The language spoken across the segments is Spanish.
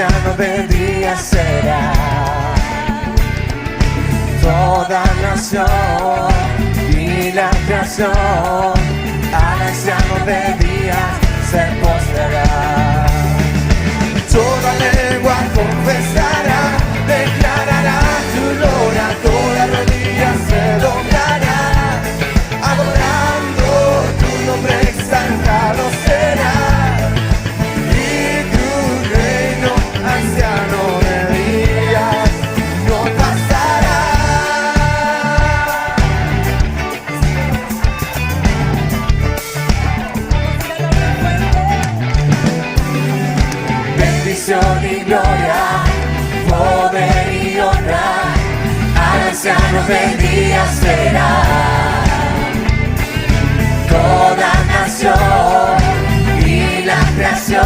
anciano de día será. Toda nación y la creación al anciano de día se postrará. Toda lengua confesará, declarará tu gloria, toda rodilla se doblará, adorando tu nombre exaltado será, y tu reino anciano de días no pasará. Bendición y gloria, poder y honra, al anciano de días será. Toda nación y la creación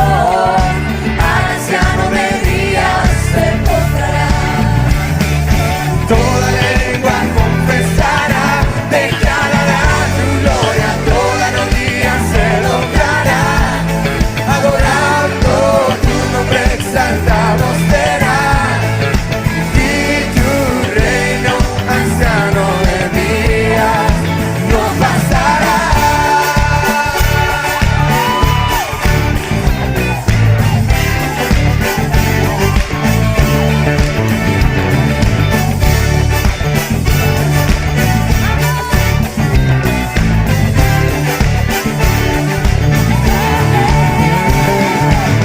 al anciano de días se postrará. Toda lengua confesará, declarará tu gloria, toda rodilla se doblará, adorando tu nombre exaltado será, y tu reino anciano de días no pasará.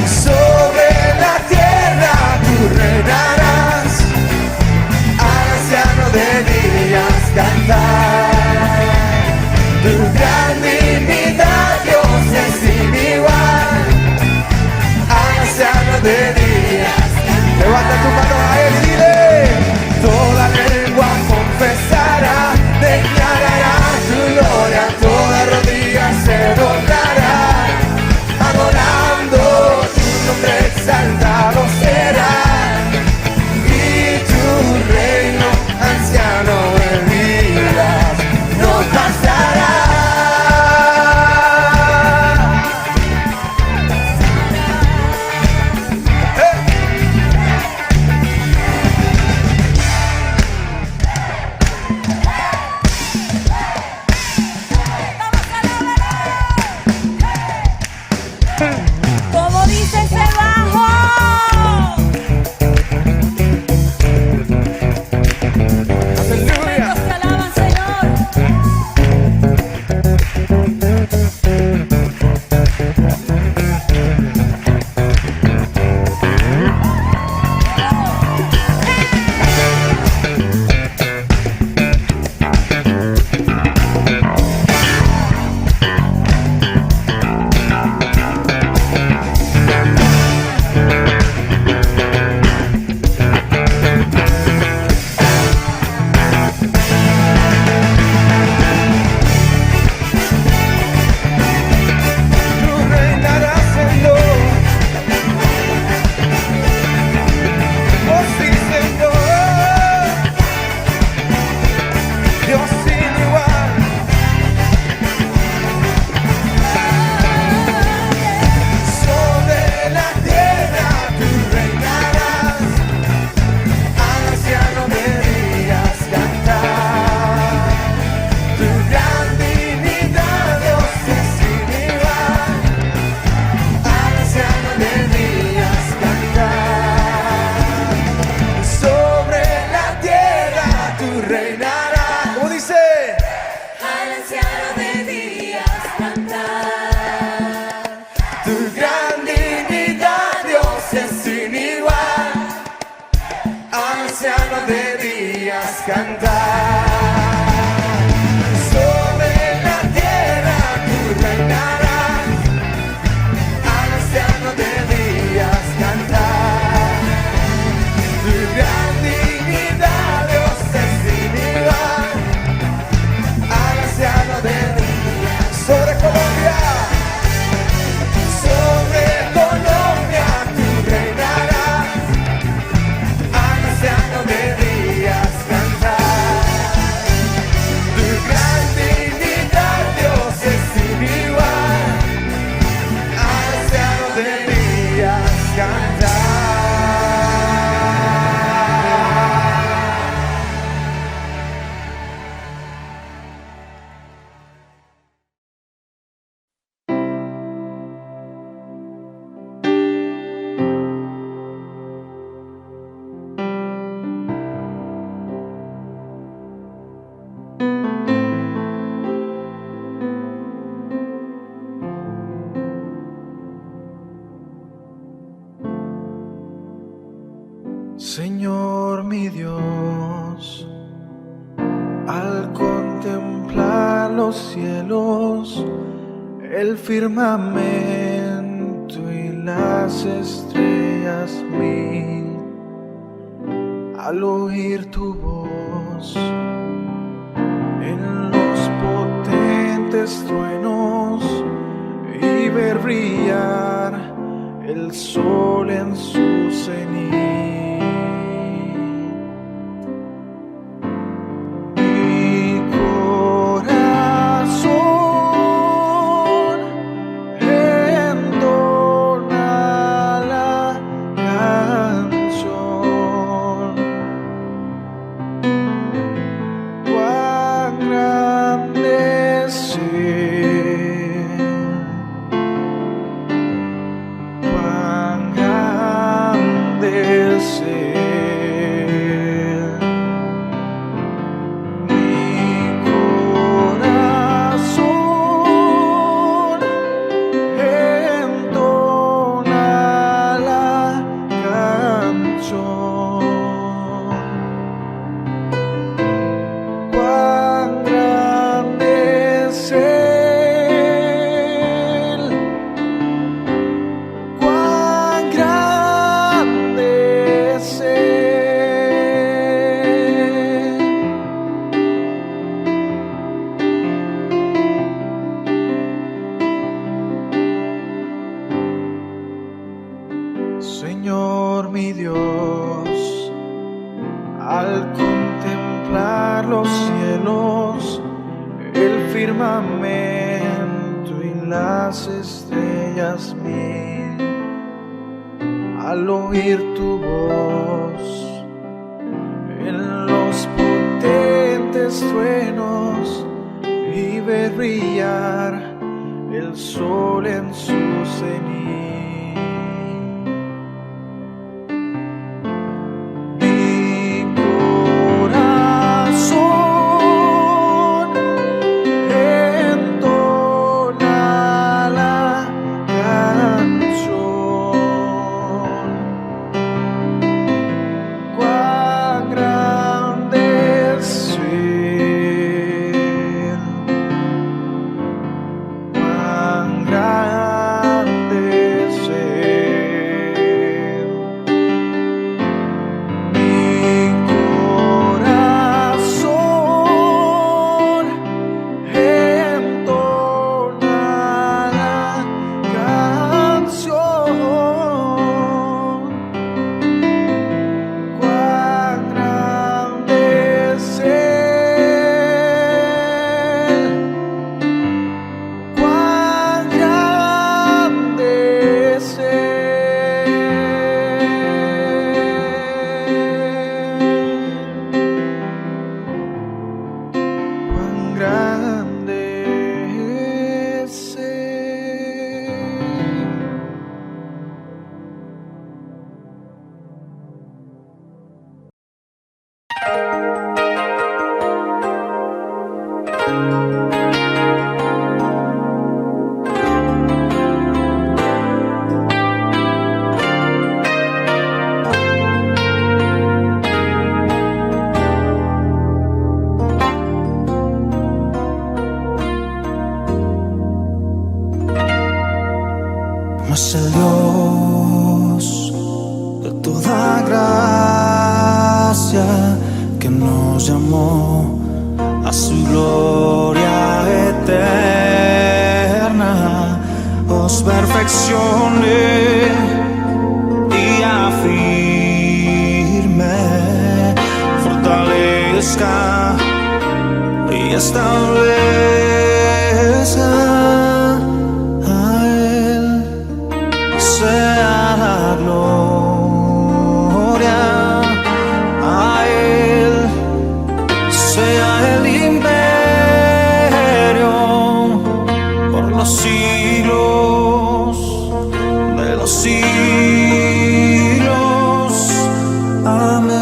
Sobre la tierra tú reinarás, al anciano de días cantar. Tu gran dignidad, Dios, es sin igual, al anciano de días. Levanta tu mano a él y dile: toda lengua confesará, declarará tu gloria, toda rodilla se doblará, adorando tu nombre exaltado será, y tu reino anciano de días no pasará. Como dice ese bajo. Aleluya. Te alaban, Señor. Tú reinarás, Señor. Oh sí, Señor. Dios sin igual. Sobre la tierra tú reinarás, al anciano de días cantar. Tu gran dignidad, Dios, es sin igual, al anciano de días cantar. Sobre la tierra tú reinarás. ¿Cómo dice? Al anciano de días cantar. Tu gran dignidad, Dios, es sin igual, al anciano de días cantar. Sobre la tierra tú reinarás, al anciano de días cantar. Tu gran dignidad, Dios, es sin igual, al anciano de días. Sobre Colombia, sobre Colombia tú reinarás, al anciano de días cantar. los cielos, el firmamento y las estrellas mil. Al oír tu voz en los potentes truenos y ver brillar el sol en su cenit. Mi corazón entona la canción. Cuán grande es Él, cuán grande es Él. Mi corazón entona la canción. Cuán grande es Él, cuán grande es Él. Señor mi Dios, al contemplar los cielos, el firmamento y las estrellas mil, al oír tu voz en los potentes truenos y ver brillar el sol en su cenit. Mi corazón entona la canción. Cuán grande es Él, cuán grande es Él. Mi corazón entona la canción. Cuán grande es Él, cuán grande es Él, cuán grande es Él. Mas el Dios de toda gracia que nos llamó a su gloria eterna os perfeccione y afirme, fortalezca y establezca. A Él sea la gloria, a Él sea el imperio por los siglos de los siglos. Amén.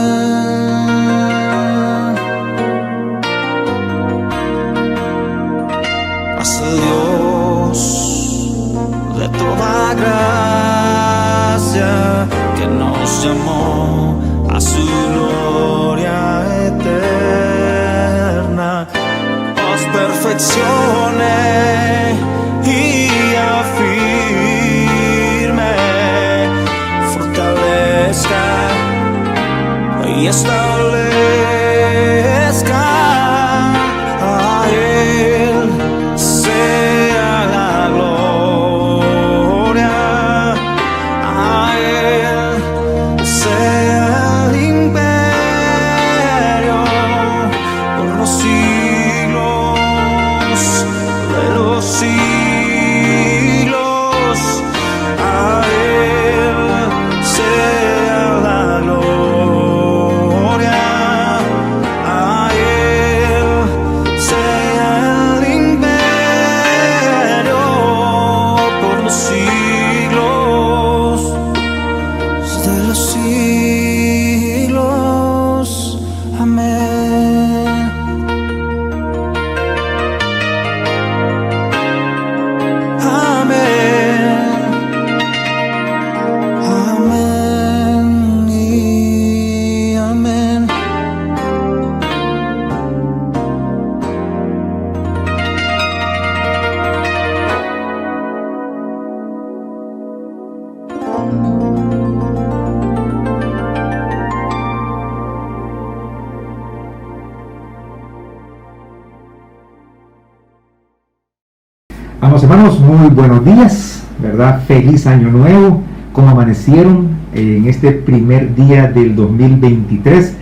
Amén. Amén. Amén y amén. Vamos, hermanos, muy buenos días, ¿verdad? Feliz año nuevo. ¿Cómo amanecieron en este primer día del 2023?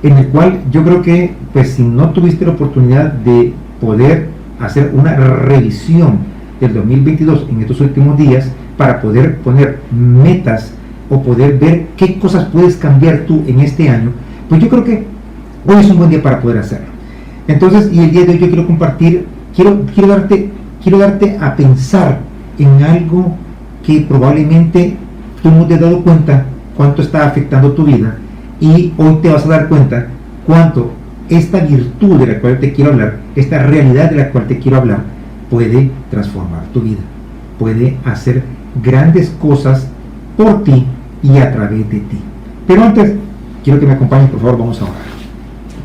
En el cual yo creo que, pues, si no tuviste la oportunidad de poder hacer una revisión del 2022 en estos últimos días, para poder poner metas o poder ver qué cosas puedes cambiar tú en este año, pues yo creo que hoy es un buen día para poder hacerlo. Entonces, y el día de hoy yo quiero compartir, quiero darte a pensar en algo que probablemente tú no te has dado cuenta cuánto está afectando tu vida, y hoy te vas a dar cuenta cuánto esta virtud de la cual te quiero hablar, esta realidad de la cual te quiero hablar, puede transformar tu vida, puede hacer grandes cosas por ti y a través de ti. Pero antes, quiero que me acompañes, por favor, vamos a orar.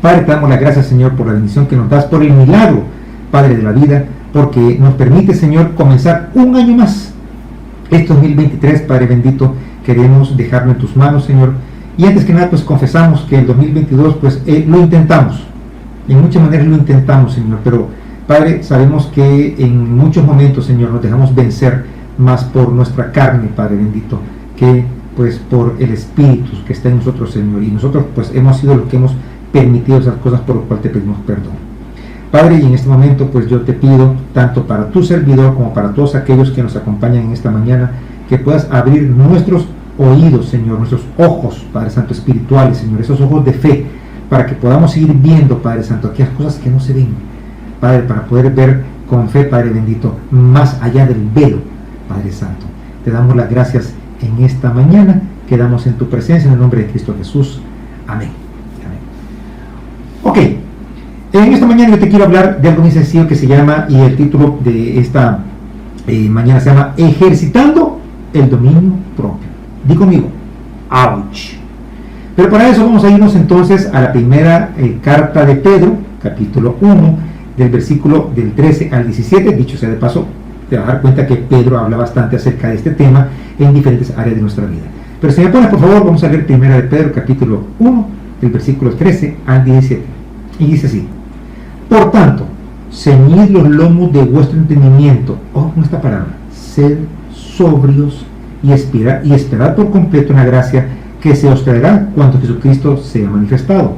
Padre, te damos las gracias, Señor, por la bendición que nos das, por el milagro, Padre de la vida, porque nos permite, Señor, comenzar un año más. Este 2023, Padre bendito, queremos dejarlo en tus manos, Señor. Y antes que nada, pues confesamos que el 2022, pues lo intentamos. En muchas maneras lo intentamos, Señor. Pero, Padre, sabemos que en muchos momentos, Señor, nos dejamos vencer más por nuestra carne, Padre bendito, que pues por el Espíritu que está en nosotros, Señor. Y nosotros, pues, hemos sido los que hemos permitido esas cosas, por lo cual te pedimos perdón. Padre, y en este momento, pues yo te pido, tanto para tu servidor como para todos aquellos que nos acompañan en esta mañana, que puedas abrir nuestros oídos, Señor, nuestros ojos, Padre Santo, espirituales, Señor, esos ojos de fe, para que podamos seguir viendo, Padre Santo, aquellas cosas que no se ven, Padre, para poder ver con fe, Padre bendito, más allá del velo, Padre Santo. Te damos las gracias en esta mañana, quedamos en tu presencia, en el nombre de Cristo Jesús. Amén. Amén. Ok. En esta mañana yo te quiero hablar de algo muy sencillo que se llama, y el título de esta mañana se llama Ejercitando el dominio propio. Di conmigo, ouch. Pero para eso vamos a irnos entonces a la primera carta de Pedro, capítulo 1, del versículo del 13 al 17. Dicho sea de paso, te vas a dar cuenta que Pedro habla bastante acerca de este tema en diferentes áreas de nuestra vida. Pero si me pones, por favor, vamos a leer primera de Pedro, capítulo 1, del versículo 13 al 17. Y dice así: por tanto, ceñid los lomos de vuestro entendimiento, con esta palabra, sed sobrios y esperad por completo en la gracia que se os traerá cuando Jesucristo sea manifestado.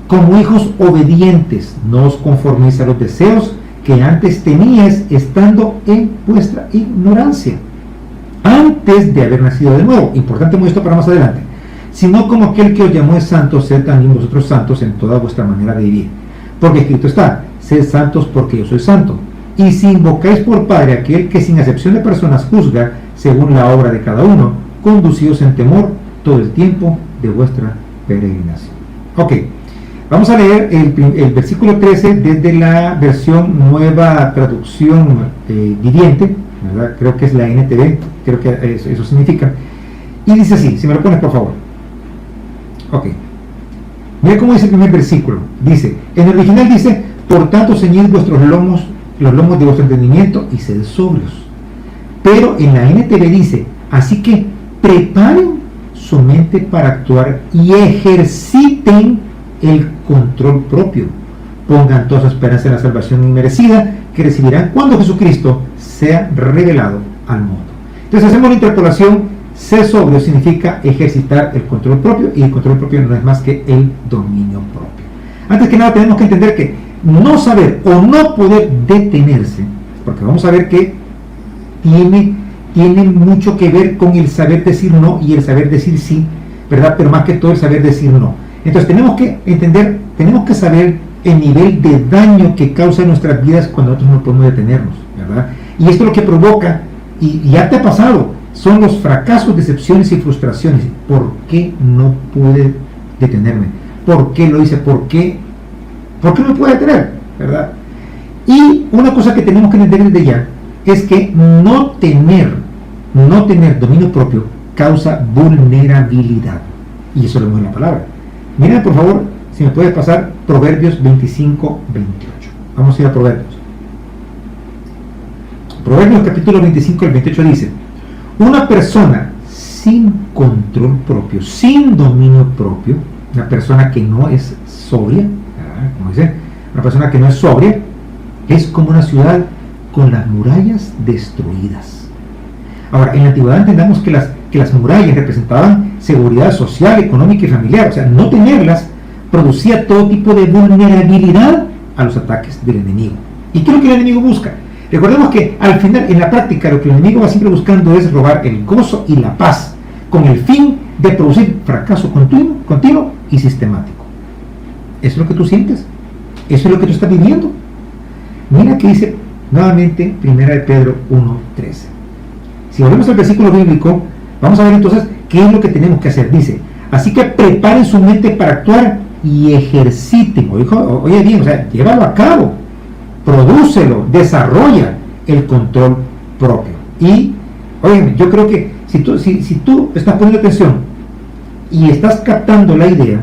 Como hijos obedientes, no os conforméis a los deseos que antes teníais estando en vuestra ignorancia, antes de haber nacido de nuevo. Importante muy esto para más adelante. Sino como aquel que os llamó es santo, sed también vosotros santos en toda vuestra manera de vivir. Porque escrito está: sed santos porque yo soy santo. Y si invocáis por Padre aquel que sin acepción de personas juzga según la obra de cada uno, conducíos en temor todo el tiempo de vuestra peregrinación. Ok, vamos a leer el versículo 13 desde la versión Nueva Traducción Viviente, ¿verdad? Creo que es la NTV, creo que eso significa. Y dice así, si me lo pones por favor. Ok. Mira cómo dice el primer versículo. Dice, en el original dice: por tanto ceñid vuestros lomos, los lomos de vuestro entendimiento, y sed sobrios. Pero en la NTV dice: así que preparen su mente para actuar y ejerciten el control propio. Pongan toda su esperanza en la salvación inmerecida que recibirán cuando Jesucristo sea revelado al mundo. Entonces hacemos la interpolación. Ser sobrio significa ejercitar el control propio, y el control propio no es más que el dominio propio. Antes que nada tenemos que entender que no saber o no poder detenerse, porque vamos a ver que tiene mucho que ver con el saber decir no y el saber decir sí, ¿verdad? Pero más que todo el saber decir no. Entonces tenemos que entender, tenemos que saber el nivel de daño que causa en nuestras vidas cuando nosotros no podemos detenernos, ¿verdad? Y esto es lo que provoca, y ya te ha pasado, son los fracasos, decepciones y frustraciones. ¿Por qué no pude detenerme? por qué lo dice, por qué no puede tener, ¿verdad? Y una cosa que tenemos que entender desde ya es que no tener dominio propio causa vulnerabilidad. Y eso lo vemos en la palabra. Miren, por favor, si me puedes pasar Proverbios 25, 28. Vamos a ir a Proverbios. Proverbios capítulo 25 al 28 dice: una persona sin control propio, sin dominio propio, una persona que no es sobria, como dice, una persona que no es sobria, es como una ciudad con las murallas destruidas. Ahora, en la antigüedad entendamos que las murallas representaban seguridad social, económica y familiar. O sea, no tenerlas producía todo tipo de vulnerabilidad a los ataques del enemigo. ¿Y qué es lo que el enemigo busca? Recordemos que al final, en la práctica, lo que el enemigo va siempre buscando es robar el gozo y la paz, con el fin de producir fracaso continuo y sistemático. ¿Eso es lo que tú sientes? ¿Eso es lo que tú estás viviendo? Mira que dice nuevamente 1 de Pedro 1:13. Si volvemos al versículo bíblico, vamos a ver entonces qué es lo que tenemos que hacer. Dice: así que preparen su mente para actuar y ejerciten. Oye bien, o sea, llévalo a cabo, prodúcelo, desarrolla el control propio. Y, oye, yo creo que si tú estás poniendo atención y estás captando la idea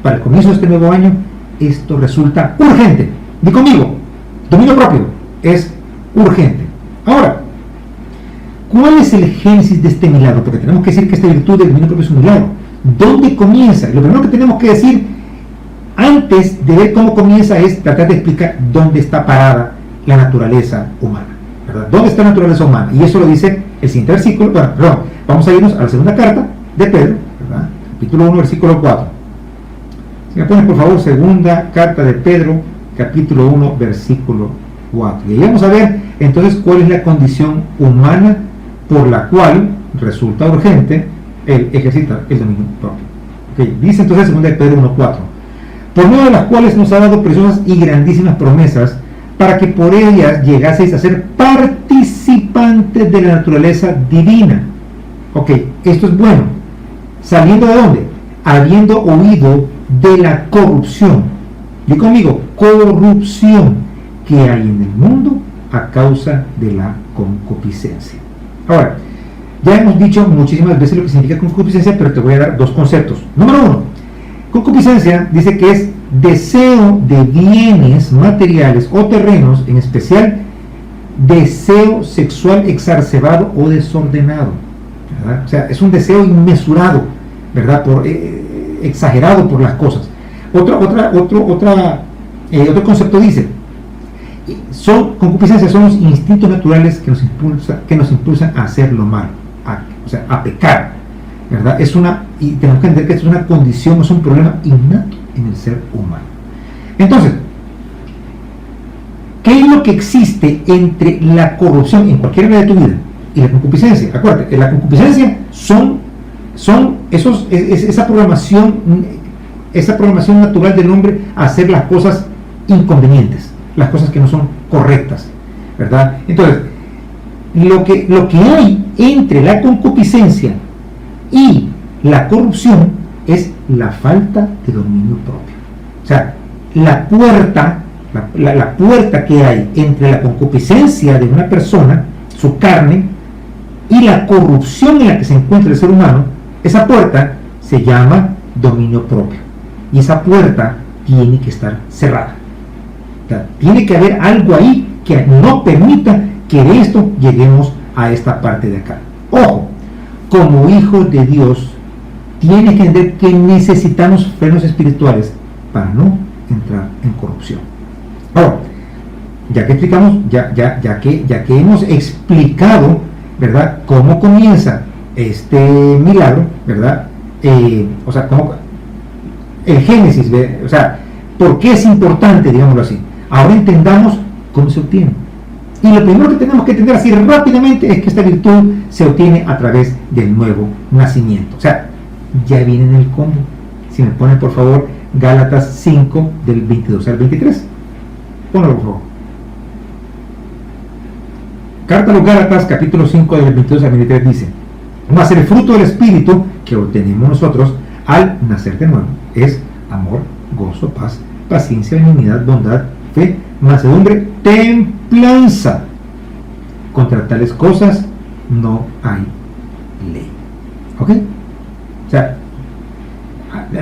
para el comienzo de este nuevo año, esto resulta urgente. Di conmigo, dominio propio es urgente. Ahora, ¿cuál es el génesis de este milagro? Porque tenemos que decir que esta virtud del dominio propio es un milagro. ¿Dónde comienza? Lo primero que tenemos que decir antes de ver cómo comienza es tratar de explicar dónde está parada la naturaleza humana, ¿verdad? ¿Dónde está la naturaleza humana? Y eso lo dice el siguiente versículo. Bueno, perdón, vamos a irnos a la segunda carta de Pedro, ¿verdad? Capítulo 1, versículo 4. Si me pones por favor, segunda carta de Pedro, capítulo 1, versículo 4. Y ahí vamos a ver entonces cuál es la condición humana por la cual resulta urgente el ejercitar el dominio propio. Okay. Dice entonces 2 de Pedro 1:4: por medio de las cuales nos ha dado preciosas y grandísimas promesas, para que por ellas llegaseis a ser participantes de la naturaleza divina. Ok, esto es bueno. ¿Saliendo de dónde? Habiendo huido de la corrupción. Di conmigo, corrupción que hay en el mundo a causa de la concupiscencia. Ahora, ya hemos dicho muchísimas veces lo que significa concupiscencia, pero te voy a dar dos conceptos. Número uno, concupiscencia dice que es deseo de bienes materiales o terrenos, en especial deseo sexual exacerbado o desordenado, ¿verdad? O sea, es un deseo inmesurado, ¿verdad? Exagerado por las cosas. Otro concepto dice: concupiscencia son los instintos naturales que nos impulsan a hacer lo malo, a pecar, ¿verdad? Y tenemos que entender que es una condición, es un problema innato en el ser humano. Entonces, ¿qué es lo que existe entre la corrupción en cualquier área de tu vida y la concupiscencia? Acuérdate, la concupiscencia son esa programación natural del hombre a hacer las cosas inconvenientes, las cosas que no son correctas, ¿verdad? Entonces, lo que hay entre la concupiscencia y la corrupción es la falta de dominio propio. O sea, la puerta que hay entre la concupiscencia de una persona, su carne, y la corrupción en la que se encuentra el ser humano, esa puerta se llama dominio propio. Y esa puerta tiene que estar cerrada. O sea, tiene que haber algo ahí que no permita que de esto lleguemos a esta parte de acá. Ojo, como hijos de Dios, tienes que entender que necesitamos frenos espirituales para no entrar en corrupción. Ahora, ya que explicamos, ya que hemos explicado, ¿verdad?, cómo comienza este milagro, ¿verdad? O sea, cómo el génesis, o sea, por qué es importante, digámoslo así. Ahora entendamos cómo se obtiene. Y lo primero que tenemos que entender así rápidamente es que esta virtud se obtiene a través del nuevo nacimiento. O sea, ya viene en el combo. Si me ponen por favor Gálatas 5 del 22 al 23. Ponlo por favor. Carta a los Gálatas capítulo 5 del 22 al 23 dice: mas el fruto del Espíritu que obtenemos nosotros al nacer de nuevo es amor, gozo, paz, paciencia, benignidad, bondad, fe, mansedumbre, templanza. Contra tales cosas no hay ley. ¿Ok? O sea,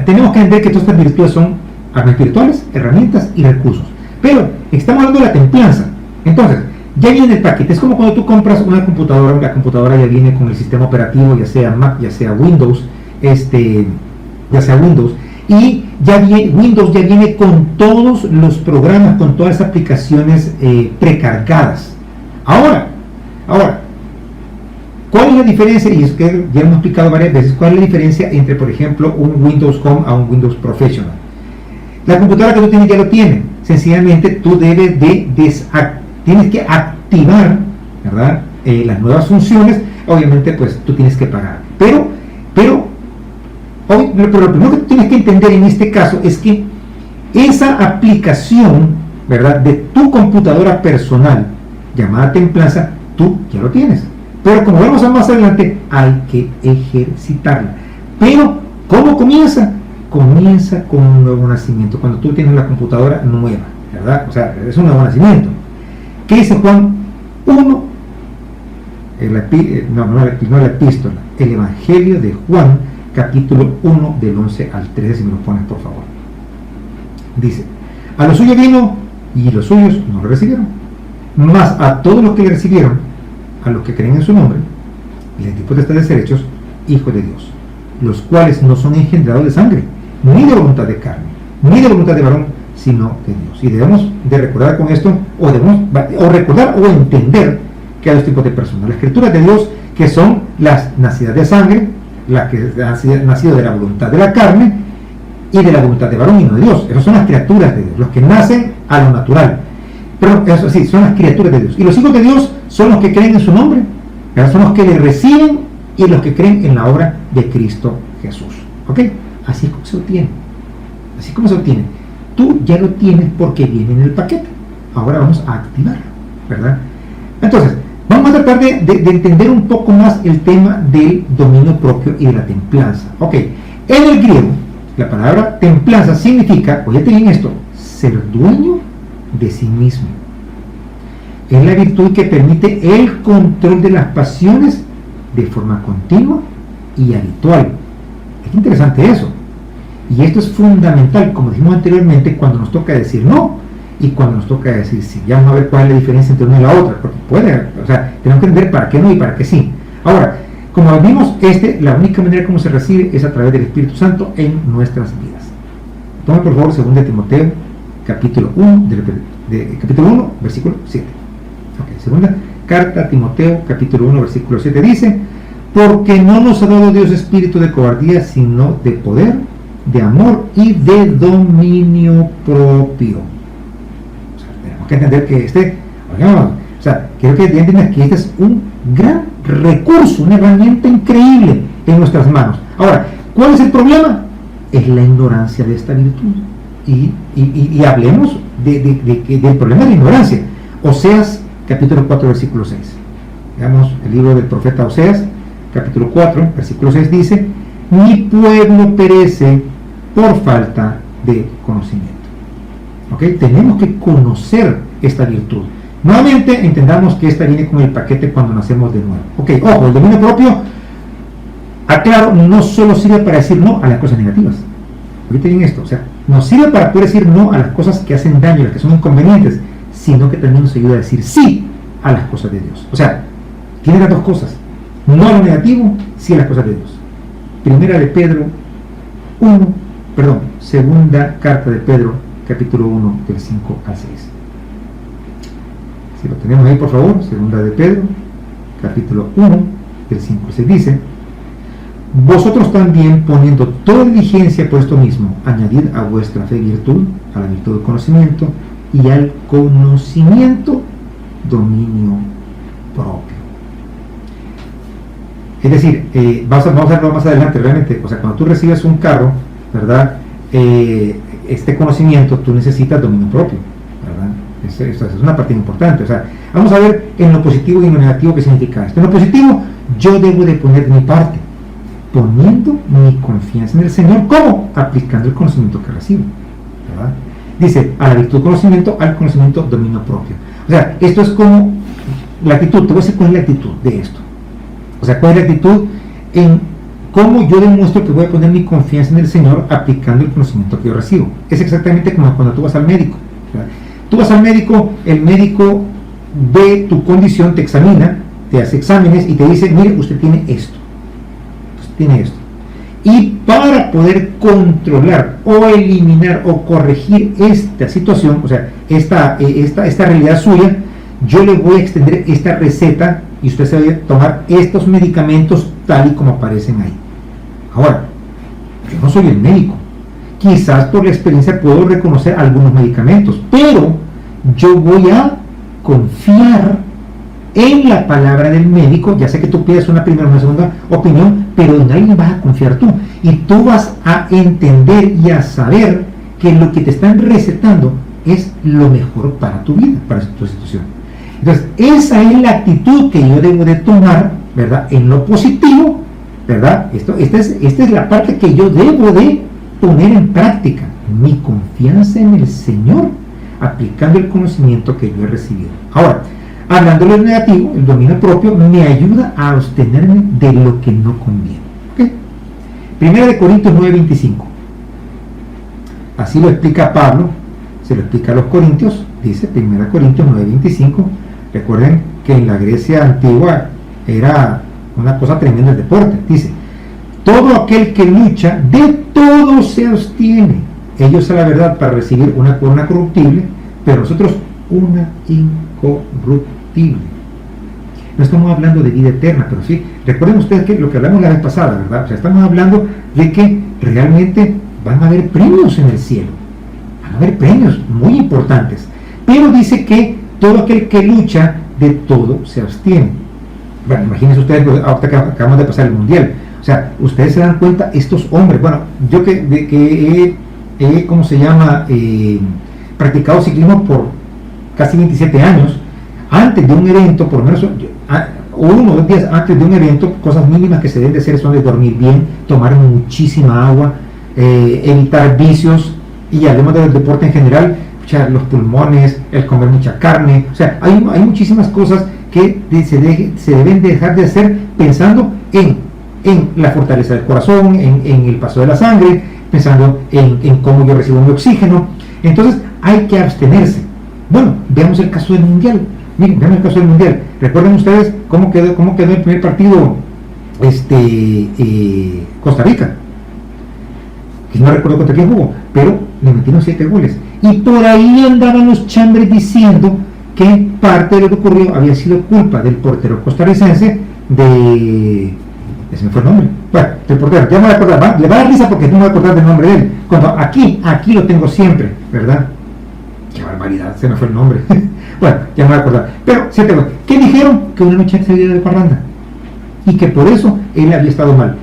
tenemos que entender que todas estas virtudes son armas espirituales, herramientas y recursos. Pero estamos hablando de la templanza. Entonces, ya viene el paquete. Es como cuando tú compras una computadora, la computadora ya viene con el sistema operativo, ya sea Mac, ya sea Windows, y Windows ya viene con todos los programas, con todas las aplicaciones precargadas. Ahora, ¿cuál es la diferencia? Y es que ya hemos explicado varias veces, ¿cuál es la diferencia entre, por ejemplo, un Windows Home a un Windows Professional? La computadora que tú tienes ya lo tiene. Sencillamente tú debes tienes que activar, ¿verdad? Las nuevas funciones. Obviamente, pues tú tienes que pagar. Pero lo primero que tienes que entender en este caso es que esa aplicación, ¿verdad?, de tu computadora personal llamada templanza, tú ya lo tienes. Pero como vemos más adelante, hay que ejercitarla. Pero, ¿cómo comienza? Comienza con un nuevo nacimiento. Cuando tú tienes la computadora nueva, ¿verdad? O sea, es un nuevo nacimiento. ¿Qué dice Juan 1? No la epístola, el Evangelio de Juan, capítulo 1, del 11 al 13, si me lo pones, por favor. Dice: a los suyos vino, y los suyos no lo recibieron. Mas a todos los que le recibieron, a los que creen en su nombre, les dio potestad de ser hechos hijos de Dios, los cuales no son engendrados de sangre, ni de voluntad de carne, ni de voluntad de varón, sino de Dios. Y debemos de recordar con esto, o recordar o entender que hay dos tipos de personas: las criaturas de Dios, que son las nacidas de sangre, las que han nacido de la voluntad de la carne y de la voluntad de varón y no de Dios. Esas son las criaturas de Dios, los que nacen a lo natural. Pero eso sí, son las criaturas de Dios. Y los hijos de Dios son los que creen en su nombre, ¿verdad? Son los que le reciben y los que creen en la obra de Cristo Jesús. ¿Ok? Así es como se obtiene. Así como se obtiene. Tú ya lo tienes porque viene en el paquete. Ahora vamos a activarlo, ¿verdad? Entonces, vamos a tratar de entender un poco más el tema del dominio propio y de la templanza. Ok, en el griego, la palabra templanza significa, oye bien esto, ser dueño de sí mismo. Es la virtud que permite el control de las pasiones de forma continua y habitual. Es interesante eso. Y esto es fundamental, como dijimos anteriormente, cuando nos toca decir no y cuando nos toca decir sí. Ya vamos a ver cuál es la diferencia entre una y la otra, porque tenemos que entender para qué no y para qué sí. Ahora, como vimos, la única manera como se recibe es a través del Espíritu Santo en nuestras vidas. Toma por favor 2 Timoteo, capítulo 1, capítulo 1, versículo 7. Ok, segunda carta a Timoteo, capítulo 1, versículo 7 dice: porque no nos ha dado Dios espíritu de cobardía, sino de poder, de amor y de dominio propio. O sea, tenemos que entender que quiero que entiendan que este es un gran recurso, una herramienta increíble en nuestras manos. Ahora, ¿cuál es el problema? Es la ignorancia de esta virtud. Y hablemos del problema de la ignorancia. Oseas, capítulo 4, versículo 6. Veamos el libro del profeta Oseas, capítulo 4, versículo 6 dice: mi pueblo perece por falta de conocimiento. ¿Ok? Tenemos que conocer esta virtud. Nuevamente, entendamos que esta viene con el paquete cuando nacemos de nuevo. Ok, ojo, el dominio propio, aclaro, no solo sirve para decir no a las cosas negativas. Ahorita bien esto, o sea, nos sirve para poder decir no a las cosas que hacen daño, las que son inconvenientes, sino que también nos ayuda a decir sí a las cosas de Dios. O sea, tiene las dos cosas: no a lo negativo, sí a las cosas de Dios. Segunda carta de Pedro, capítulo 1, del 5 al 6. Si lo tenemos ahí, por favor, segunda de Pedro, capítulo 1, del 5 al 6 dice: vosotros también, poniendo toda diligencia por esto mismo, añadid a vuestra fe virtud, a la virtud conocimiento, y al conocimiento dominio propio. Es decir, vamos a verlo más adelante realmente. O sea, cuando tú recibes un carro, ¿verdad? Este conocimiento, tú necesitas dominio propio, ¿verdad? Esto es una parte importante. O sea, vamos a ver en lo positivo y en lo negativo qué significa esto. En lo positivo, yo debo de poner mi parte. poniendo mi confianza en el Señor. ¿Cómo? Aplicando el conocimiento que recibo, ¿verdad? Dice, a la virtud conocimiento, al conocimiento dominio propio. O sea, esto es como la actitud. Te voy a decir cuál es la actitud de esto. O sea, cuál es la actitud en cómo yo demuestro que voy a poner mi confianza en el Señor aplicando el conocimiento que yo recibo. Es exactamente como cuando tú vas al médico, ¿verdad? Tú vas al médico, el médico ve tu condición, te examina, te hace exámenes y te dice, mire, usted tiene esto. Usted tiene esto. Y para poder controlar o eliminar o corregir esta situación, o sea, esta realidad suya, yo le voy a extender esta receta y usted se va a tomar estos medicamentos tal y como aparecen ahí. Ahora, yo no soy el médico. Quizás por la experiencia puedo reconocer algunos medicamentos, pero yo voy a confiar en la palabra del médico. Ya sé que tú pides una primera o una segunda opinión, pero en alguien vas a confiar tú. Y tú vas a entender y a saber que lo que te están recetando es lo mejor para tu vida, para tu situación. Entonces, esa es la actitud que yo debo de tomar, ¿verdad? En lo positivo, ¿verdad? Esta es la parte que yo debo de poner en práctica. Mi confianza en el Señor, aplicando el conocimiento que yo he recibido. Ahora, hablando de lo negativo, el dominio propio me ayuda a abstenerme de lo que no conviene. ¿Okay? Primera de Corintios 9:25. Así lo explica Pablo, se lo explica a los Corintios, dice 1 Corintios 9:25. Recuerden que en la Grecia antigua era una cosa tremenda el deporte. Dice, todo aquel que lucha, de todo se abstiene. Ellos a la verdad para recibir una corona corruptible, pero nosotros una incorruptible. No estamos hablando de vida eterna, pero sí, recuerden ustedes que lo que hablamos la vez pasada, ¿verdad? O sea, estamos hablando de que realmente van a haber premios en el cielo. Van a haber premios muy importantes. Pero dice que todo aquel que lucha, de todo se abstiene. Bueno, imagínense ustedes, ahorita que acabamos de pasar el mundial. O sea, ustedes se dan cuenta, estos hombres, bueno, yo que he ¿cómo se llama? Practicado ciclismo por casi 27 años, antes de un evento, por lo menos 1 o 2 días antes de un evento, cosas mínimas que se deben de hacer son de dormir bien, tomar muchísima agua, evitar vicios, y hablemos del deporte en general, los pulmones, el comer mucha carne. O sea, hay muchísimas cosas que se deben dejar de hacer pensando en la fortaleza del corazón, en el paso de la sangre, pensando en cómo yo recibo mi oxígeno. Entonces hay que abstenerse. Bueno, veamos el caso del mundial. Miren, veamos el caso del mundial. Recuerden ustedes cómo quedó el primer partido Costa Rica. Y no recuerdo contra quién jugó, pero le metieron 7 goles. Y por ahí andaban los chambres diciendo que parte de lo que ocurrió había sido culpa del portero costarricense ese me fue el nombre. Bueno, el portero, ya me voy a acordar, le va a dar risa porque no me voy a acordar del nombre de él. Cuando aquí lo tengo siempre, ¿verdad? Qué barbaridad, se me fue el nombre. Bueno, ya me voy a acordar. Pero, ¿qué dijeron? Que una noche se había ido de parranda. Y que por eso él había estado mal.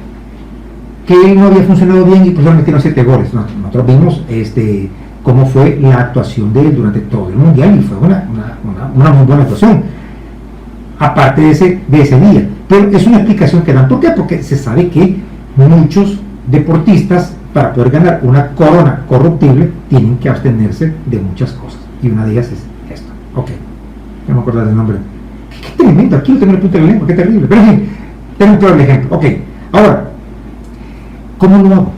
Que él no había funcionado bien y por eso metieron 7 goles. Nosotros vimos cómo fue la actuación de él durante todo el mundial y fue una muy buena actuación. Aparte de ese día. Pero es una explicación que dan. ¿Por qué? Porque se sabe que muchos deportistas, para poder ganar una corona corruptible, tienen que abstenerse de muchas cosas. Y una de ellas es esto. Ok. No me acuerdo del nombre. Qué tremendo. Aquí lo tengo en el punto de la lengua. Qué terrible. Pero en fin, tengo un claro ejemplo. Ok. Ahora, ¿cómo lo hago?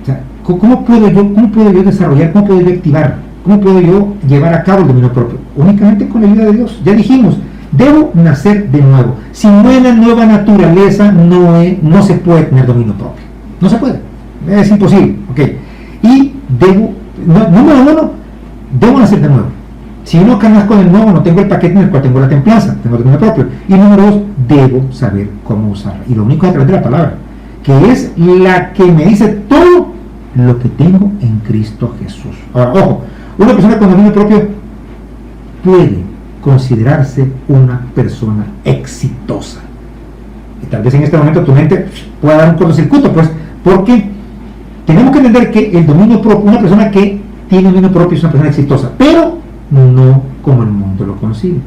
O sea, ¿cómo puedo yo desarrollar? ¿Cómo puedo yo activar? ¿Cómo puedo yo llevar a cabo el dominio propio? Únicamente con la ayuda de Dios. Ya dijimos, debo nacer de nuevo. Sin una nueva naturaleza no se puede tener dominio propio. No se puede. Es imposible. Okay. Y número 1, debo nacer de nuevo. Si no canas con el nuevo, no tengo el paquete en el cual tengo la templanza, tengo dominio propio. Y número 2, debo saber cómo usarla. Y lo único es a través de la palabra, que es la que me dice todo lo que tengo en Cristo Jesús. Ahora, ojo, una persona con dominio propio puede considerarse una persona exitosa. Y tal vez en este momento tu mente pueda dar un cortocircuito, pues, porque tenemos que entender que el dominio propio, una persona que tiene dominio propio es una persona exitosa, pero no como el mundo lo concibe.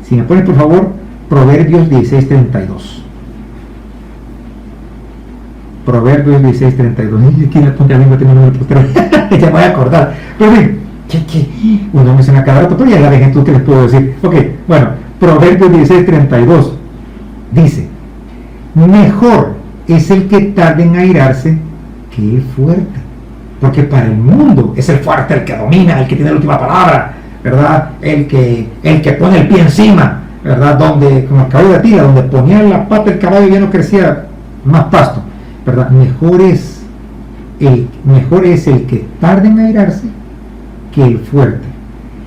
Si me pones por favor Proverbios 16:32. Proverbios 16:32. Aquí me apunté a mí, no tengo número postero. Ya me voy a acordar. Pero bien, uno me suena cada rato, pero ya la dejen tú que les puedo decir. Ok, bueno, Proverbios 16:32 dice: mejor es el que tarde en airarse que el fuerte, porque para el mundo es el fuerte el que domina, el que tiene la última palabra, ¿verdad? El que pone el pie encima, ¿verdad? Donde, como el caballo de tira, donde ponía la pata el caballo ya no crecía más pasto, ¿verdad? Mejor es el que tarde en airarse que el fuerte,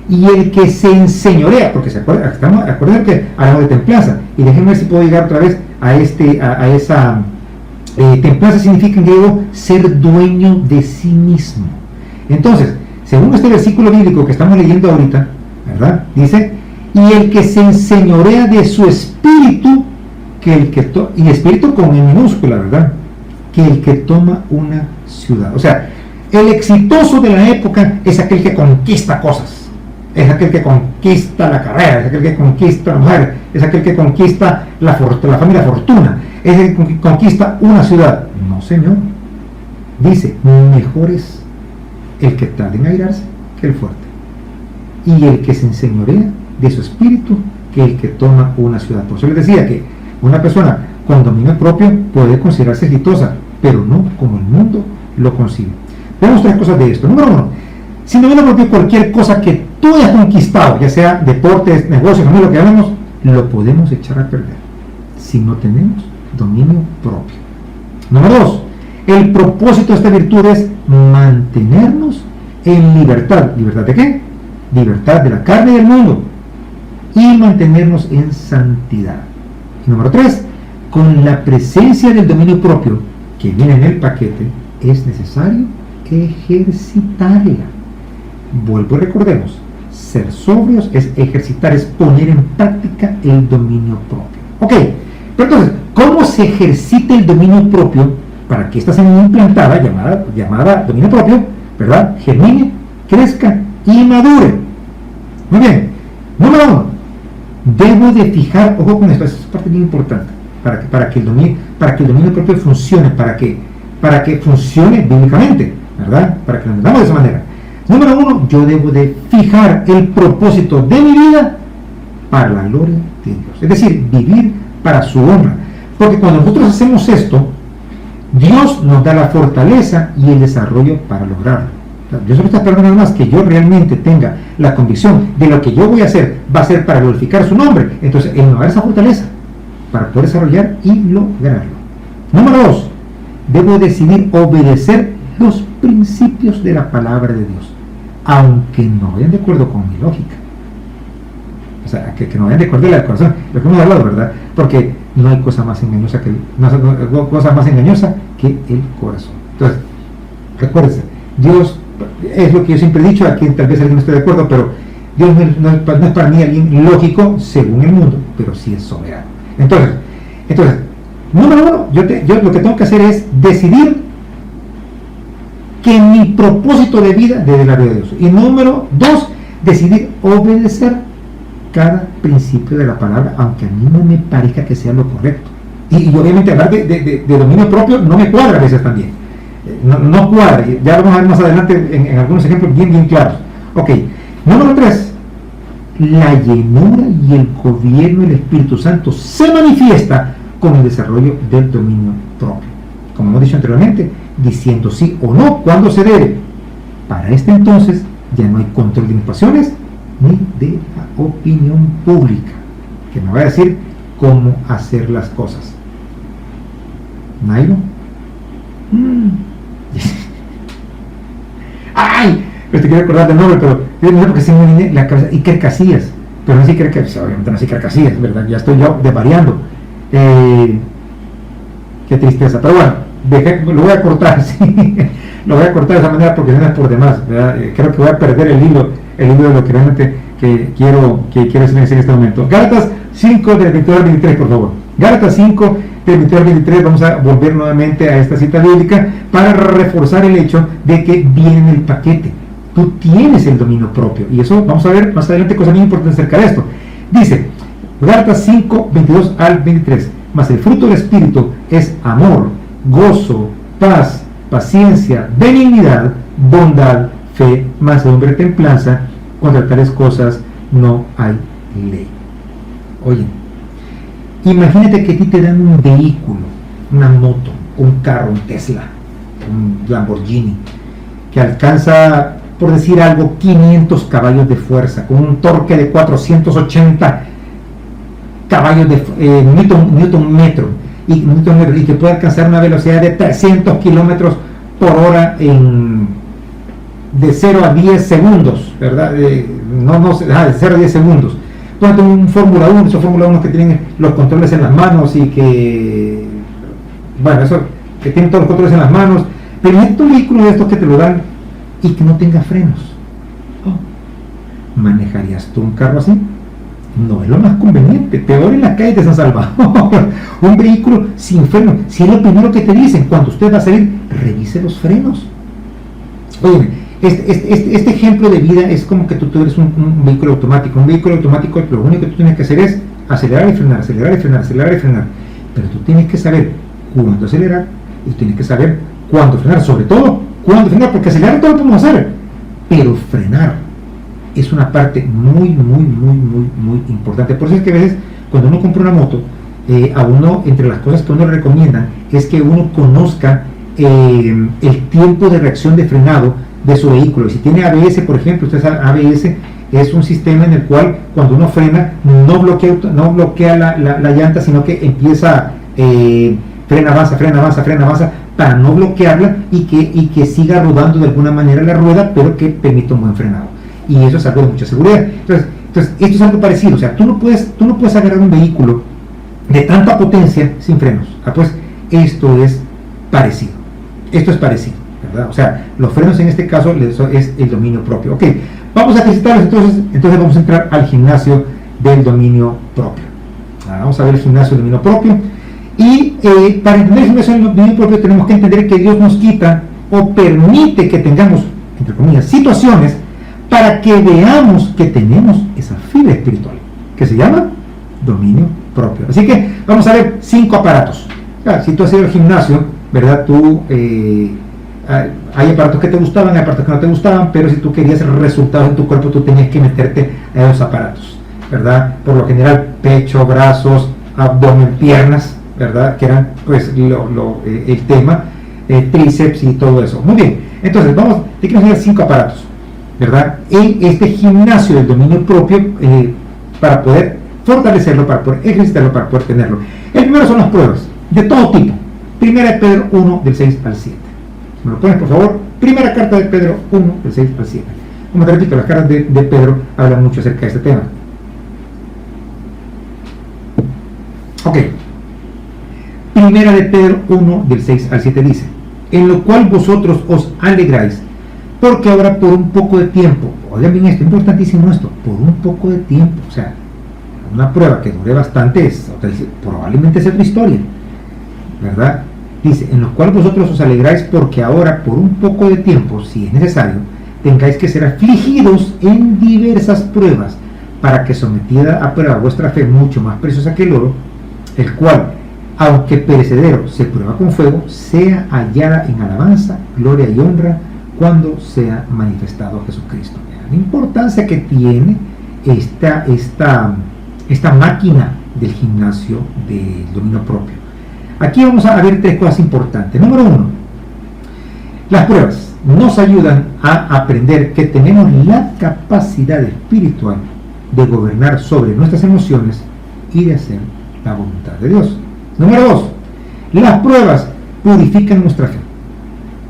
y el que se enseñorea, porque acuérdense que hablamos de templanza, y déjenme ver si puedo llegar otra vez a esa templanza. Significa en griego ser dueño de sí mismo. Entonces, según este versículo bíblico que estamos leyendo ahorita, ¿verdad? Dice: y el que se enseñorea de su espíritu, y espíritu con E minúscula, ¿verdad? Que el que toma una ciudad. O sea, el exitoso de la época es aquel que conquista cosas, es aquel que conquista la carrera, es aquel que conquista la mujer, es aquel que conquista la familia fortuna, es el que conquista una ciudad. No, señor. Dice: mejor es el que tarde en airarse que el fuerte, y el que se enseñorea de su espíritu que el que toma una ciudad. Por eso les decía que una persona con dominio propio puede considerarse exitosa, pero no como el mundo lo concibe. Veamos tres cosas de esto. Número uno: sin dominio propio, cualquier cosa que tú hayas conquistado, ya sea deportes, negocios, lo que hagamos, lo podemos echar a perder si no tenemos dominio propio. Número dos: el propósito de esta virtud es mantenernos en libertad. ¿Libertad de qué? Libertad de la carne y del mundo, y mantenernos en santidad. Y número tres: con la presencia del dominio propio que viene en el paquete, es necesario ejercitarla. Vuelvo y recordemos: ser sobrios es ejercitar, es poner en práctica el dominio propio. Ok, pero entonces, ¿cómo se ejercita el dominio propio para que esta semilla implantada, llamada dominio propio, ¿verdad?, germine, crezca y madure? Muy bien. Número uno: debo de fijar, ojo con esto, esa es parte bien importante, para que el dominio propio funcione, para que funcione bíblicamente, ¿verdad?, para que lo entendamos de esa manera. Número uno: yo debo de fijar el propósito de mi vida para la gloria de Dios, es decir, vivir para su honra, porque cuando nosotros hacemos esto, Dios nos da la fortaleza y el desarrollo para lograrlo. Dios solo está esperando nada más que yo realmente tenga la convicción de lo que yo voy a hacer va a ser para glorificar su nombre. Entonces Él nos da esa fortaleza para poder desarrollar y lograrlo. Número dos: debo decidir obedecer los principios de la palabra de Dios, aunque no vayan de acuerdo con mi lógica. O sea, que no vayan de acuerdo con el corazón, lo que hemos hablado, ¿verdad? Porque no hay cosa más engañosa que el corazón. Entonces, recuérdense, Dios, es lo que yo siempre he dicho, aquí tal vez alguien no esté de acuerdo, pero Dios no es para mí alguien lógico según el mundo, pero sí es soberano. Entonces número uno, yo lo que tengo que hacer es decidir que mi propósito de vida debe la gloria de Dios. Y número dos, decidir obedecer cada principio de la palabra, aunque a mí no me parezca que sea lo correcto. Y obviamente hablar de dominio propio no me cuadra a veces también. No cuadra. Ya vamos a ver más adelante en algunos ejemplos bien claros. Ok. Número tres: la llenura y el gobierno del Espíritu Santo se manifiesta con el desarrollo del dominio propio, como hemos dicho anteriormente, diciendo sí o no cuando se debe. Para este entonces ya no hay control de mis pasiones ni de la opinión pública, que me va a decir cómo hacer las cosas. ¿Nairo? ¡Ay! Pero te quiero acordar del nombre, pero no sé por qué se me viene la cabeza. Iker Casillas, pero no es Iker Casillas, obviamente no es Iker Casillas, ¿verdad? Ya estoy yo desvariando. Qué tristeza, pero bueno, lo voy a cortar, sí. Lo voy a cortar de esa manera porque no es por demás, ¿verdad? Creo que voy a perder el hilo de lo que realmente quiero decir en este momento. Gálatas 5 del 22 al 23, por favor. Gálatas 5 del 22 al 23, vamos a volver nuevamente a esta cita bíblica para reforzar el hecho de que viene en el paquete. Tú tienes el dominio propio, y eso vamos a ver más adelante cosas muy importantes acerca de esto. Dice Gálatas 5, 22 al 23: mas el fruto del Espíritu es amor, gozo, paz, paciencia, benignidad, bondad, fe, mansedumbre, templanza. Contra tales cosas no hay ley. Oye, imagínate que a ti te dan un vehículo, una moto, un carro, un Tesla, un Lamborghini, que alcanza, por decir algo, 500 caballos de fuerza, con un torque de 480 caballos de newton metro, y que puede alcanzar una velocidad de 300 kilómetros por hora de 0 a 10 segundos, ¿verdad? De 0 a 10 segundos. Entonces, un Fórmula 1, esos Fórmula 1 que tienen los controles en las manos y que, bueno, eso, que tienen todos los controles en las manos, pero es un vehículo de estos que te lo dan y que no tenga frenos. ¿Manejarías tú un carro así? No es lo más conveniente, peor en las calles de San Salvador. Un vehículo sin frenos, si es lo primero que te dicen cuando usted va a salir, revise los frenos. Oye, este ejemplo de vida es como que tú eres un vehículo automático. Un vehículo automático, lo único que tú tienes que hacer es acelerar y frenar, acelerar y frenar, acelerar y frenar. Pero tú tienes que saber cuándo acelerar y tienes que saber cuándo frenar, sobre todo cuándo frenar, porque acelerar todo lo podemos hacer, pero frenar es una parte muy importante. Por eso es que a veces cuando uno compra una moto, a uno, entre las cosas que uno le recomienda es que uno conozca el tiempo de reacción de frenado de su vehículo. Y si tiene ABS, por ejemplo, usted sabe, ABS es un sistema en el cual cuando uno frena no bloquea la llanta, sino que empieza frena, avanza para no bloquearla y que siga rodando de alguna manera la rueda, pero que permita un buen frenado. Y eso es algo de mucha seguridad. Entonces esto es algo parecido. O sea, tú no puedes agarrar un vehículo de tanta potencia sin frenos. Pues esto es parecido, ¿verdad? O sea, los frenos en este caso es el dominio propio. Ok, vamos a ejercitarlos entonces vamos a entrar al gimnasio del dominio propio. Vamos a ver el gimnasio del dominio propio. Y para entender el gimnasio del dominio propio tenemos que entender que Dios nos quita o permite que tengamos, entre comillas, situaciones para que veamos que tenemos esa fibra espiritual, que se llama dominio propio. Así que vamos a ver 5 aparatos. Si tú has ido al gimnasio, ¿verdad? Hay aparatos que te gustaban, hay aparatos que no te gustaban, pero si tú querías resultados en tu cuerpo, tú tenías que meterte a esos aparatos, ¿verdad? Por lo general, pecho, brazos, abdomen, piernas, ¿verdad? Que eran pues el tema, tríceps y todo eso. Muy bien, entonces te quiero enseñar 5 aparatos, ¿verdad? En este gimnasio del dominio propio, para poder fortalecerlo, para poder ejercitarlo, para poder tenerlo. El primero son las pruebas, de todo tipo. Primera de Pedro 1, del 6 al 7. ¿Me lo pones, por favor? Primera carta de Pedro 1, del 6 al 7. Como te repito, las cartas de Pedro hablan mucho acerca de este tema. Ok. Primera de Pedro 1, del 6 al 7 dice: en lo cual vosotros os alegráis, porque ahora por un poco de tiempo, oigan bien esto, importantísimo esto, por un poco de tiempo, o sea, una prueba que dure bastante, probablemente es otra historia, ¿verdad? Dice, en lo cual vosotros os alegráis porque ahora por un poco de tiempo, si es necesario, tengáis que ser afligidos en diversas pruebas, para que sometida a prueba vuestra fe mucho más preciosa que el oro, el cual, aunque perecedero, se prueba con fuego, sea hallada en alabanza, gloria y honra cuando sea manifestado Jesucristo. La importancia que tiene esta máquina del gimnasio del dominio propio. Aquí vamos a ver 3 cosas importantes. Número 1, las pruebas nos ayudan a aprender que tenemos la capacidad espiritual de gobernar sobre nuestras emociones y de hacer la voluntad de Dios. Número 2, las pruebas purifican nuestra fe,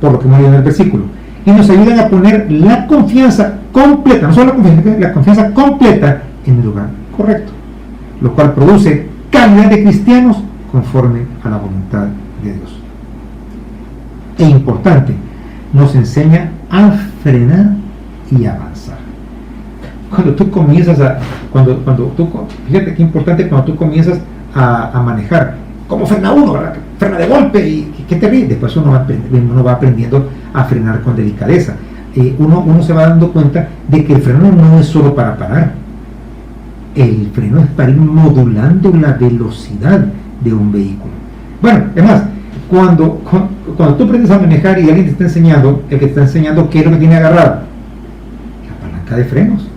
por lo que hemos leído en el versículo, y nos ayudan a poner la confianza completa, no solo la confianza completa en el lugar correcto, lo cual produce calidad de cristianos conforme a la voluntad de Dios. E importante, nos enseña a frenar y avanzar. Cuando tú comienzas fíjate qué importante cuando tú comienzas a manejar, ¿cómo frena uno? ¿Verdad? Frena de golpe y qué te ríe. Después uno va aprendiendo a frenar con delicadeza. Uno se va dando cuenta de que el freno no es solo para parar. El freno es para ir modulando la velocidad de un vehículo. Bueno, es más, cuando tú aprendes a manejar y alguien te está enseñando, el que te está enseñando qué es lo que tiene agarrado, la palanca de frenos.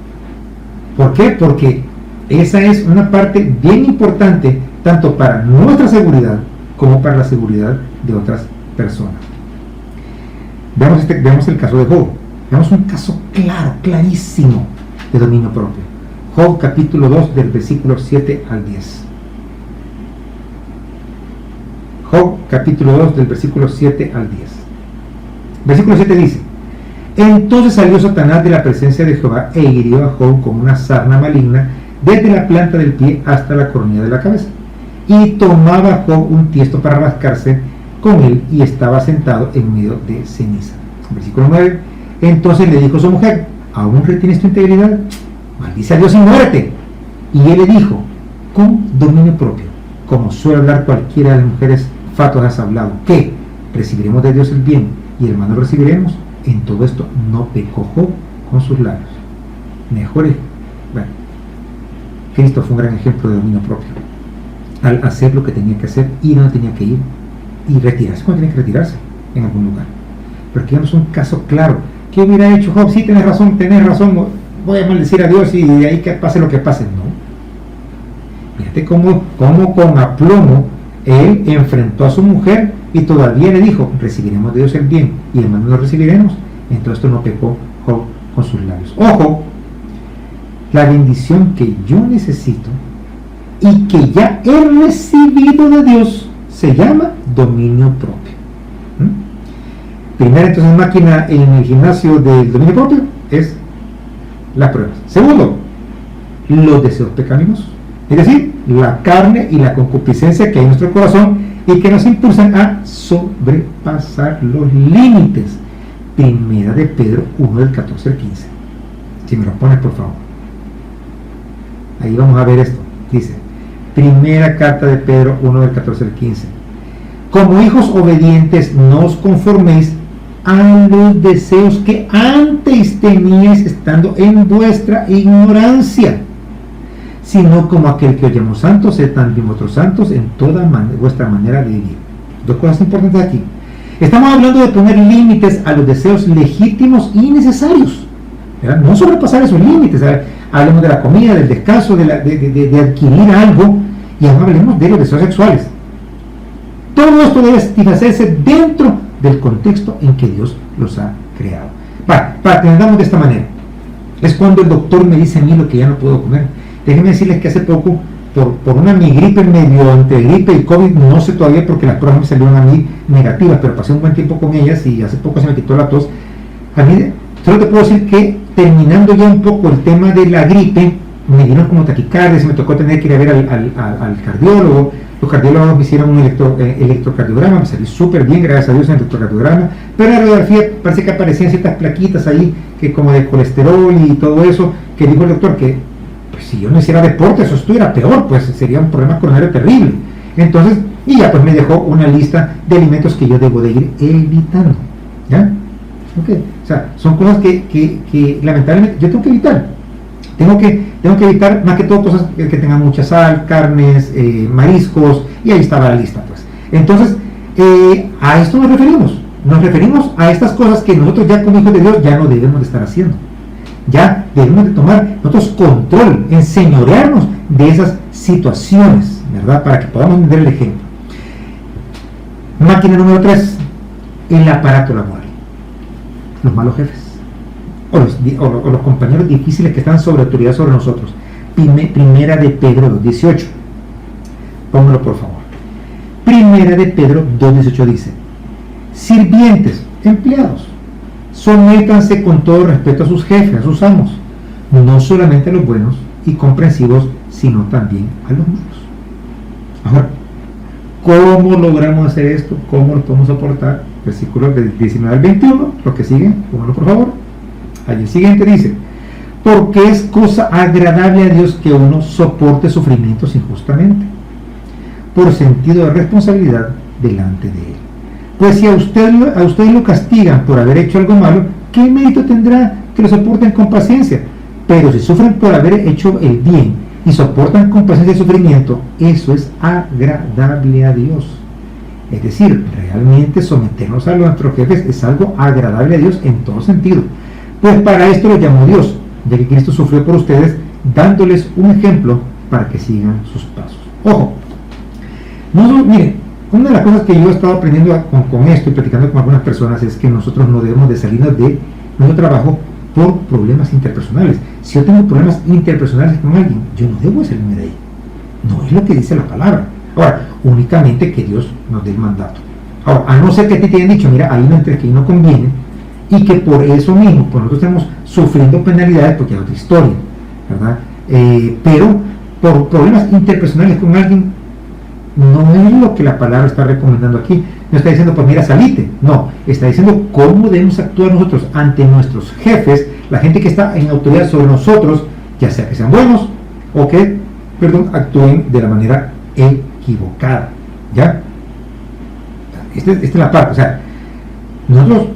¿Por qué? Porque esa es una parte bien importante tanto para nuestra seguridad como para la seguridad de otras personas. Veamos el caso de Job. Veamos un caso clarísimo de dominio propio. Job capítulo 2 del versículo 7 al 10. Job capítulo 2 del versículo 7 al 10. Versículo 7 dice: entonces salió Satanás de la presencia de Jehová e hirió a Job con una sarna maligna desde la planta del pie hasta la coronilla de la cabeza. Y tomaba Job un tiesto para rascarse con él y estaba sentado en medio de ceniza. Versículo 9. Entonces le dijo a su mujer: ¿aún retienes tu integridad? Maldice a Dios y muérete. Y él le dijo con dominio propio, como suele hablar cualquiera de las mujeres fatuas, has hablado, que recibiremos de Dios el bien y el mal no recibiremos. En todo esto no pecó Job con sus labios. Mejor es, bueno, Cristo fue un gran ejemplo de dominio propio al hacer lo que tenía que hacer, ir donde tenía que ir y retirarse cuando tenía que retirarse en algún lugar. Pero aquí vemos un caso claro. ¿Qué hubiera hecho Job? Sí, tenés razón, voy a maldecir a Dios y de ahí que pase lo que pase. No. Fíjate cómo con aplomo él enfrentó a su mujer y todavía le dijo: recibiremos de Dios el bien y el mal no lo recibiremos. Entonces esto no pecó Job con sus labios. Ojo, la bendición que yo necesito y que ya he recibido de Dios se llama dominio propio. Primera entonces máquina en el gimnasio del dominio propio es las pruebas. Segundo, los deseos pecaminosos, es decir, la carne y la concupiscencia que hay en nuestro corazón y que nos impulsan a sobrepasar los límites. Primera de Pedro 1 del 14 al 15. Si me lo pones, por favor. Ahí vamos a ver esto. Dice, primera carta de Pedro 1 del 14 al 15. Como hijos obedientes, no os conforméis a los deseos que antes teníais estando en vuestra ignorancia, sino como aquel que os llamó santos, sed también vosotros santos en toda vuestra manera de vivir. Dos cosas importantes aquí. Estamos hablando de poner límites a los deseos legítimos y necesarios, ¿verdad? No sobrepasar esos límites. Hablemos de la comida, del descanso, de adquirir algo, y ahora hablemos de los deseos sexuales. Todo esto debe satisfacerse dentro del contexto en que Dios los ha creado. Para que entendamos de esta manera, es cuando el doctor me dice a mí lo que ya no puedo comer. Déjenme decirles que hace poco, por una mi gripe medio entre gripe y COVID, no sé todavía porque las pruebas me salieron a mí negativas, pero pasé un buen tiempo con ellas y hace poco se me quitó la tos. A mí, solo te puedo decir que terminando ya un poco el tema de la gripe, me dieron como taquicardia, me tocó tener que ir a ver al cardiólogo. Los cardiólogos me hicieron un electrocardiograma, me salí súper bien, gracias a Dios, en el electrocardiograma, pero en la radiografía parece que aparecían ciertas plaquitas ahí, que como de colesterol y todo eso, que dijo el doctor que pues, si yo no hiciera deporte, eso estuviera peor, pues sería un problema coronario terrible. Entonces, y ya pues me dejó una lista de alimentos que yo debo de ir evitando, ¿ya? Okay. O sea, son cosas que lamentablemente yo tengo que evitar. Tengo que evitar más que todo cosas que tengan mucha sal, carnes, mariscos, y ahí estaba la lista, pues. Entonces, a esto nos referimos a estas cosas que nosotros ya como hijos de Dios ya no debemos de estar haciendo. Ya debemos de tomar nosotros control, enseñorearnos de esas situaciones, ¿verdad? Para que podamos entender el ejemplo. Máquina número 3, el aparato laboral. Los malos jefes. O los compañeros difíciles que están sobre autoridad sobre nosotros. Primera de Pedro 2.18. Póngalo por favor. Primera de Pedro 2.18 dice: sirvientes, empleados, sométanse con todo respeto a sus jefes, a sus amos, no solamente a los buenos y comprensivos, sino también a los malos. Ahora, ¿cómo logramos hacer esto? ¿Cómo lo podemos soportar? Versículos del 19 al 21, los que siguen, póngalo por favor. Allí el siguiente dice: porque es cosa agradable a Dios que uno soporte sufrimientos injustamente, por sentido de responsabilidad delante de Él. Pues si a ustedes lo castigan por haber hecho algo malo, ¿qué mérito tendrá que lo soporten con paciencia? Pero si sufren por haber hecho el bien y soportan con paciencia el sufrimiento, eso es agradable a Dios. Es decir, realmente someternos a nuestros jefes es algo agradable a Dios en todo sentido. Pues para esto lo llamó Dios, ya que Cristo sufrió por ustedes, dándoles un ejemplo para que sigan sus pasos. Ojo, miren, una de las cosas que yo he estado aprendiendo con esto y platicando con algunas personas es que nosotros no debemos de salirnos de nuestro trabajo por problemas interpersonales. Si yo tengo problemas interpersonales con alguien, yo no debo salirme de ahí. No es lo que dice la palabra. Ahora, únicamente que Dios nos dé el mandato. Ahora, a no ser que a ti te hayan dicho, mira, ahí no entres, que ahí no conviene, y que por eso mismo, pues nosotros estamos sufriendo penalidades, porque hay otra historia, ¿verdad? Pero por problemas interpersonales con alguien, no es lo que la palabra está recomendando aquí. No está diciendo, pues mira, salite. No, está diciendo cómo debemos actuar nosotros ante nuestros jefes, la gente que está en autoridad sobre nosotros, ya sea que sean buenos o que, actúen de la manera equivocada. ¿Ya? Esta es la parte. O sea, nosotros,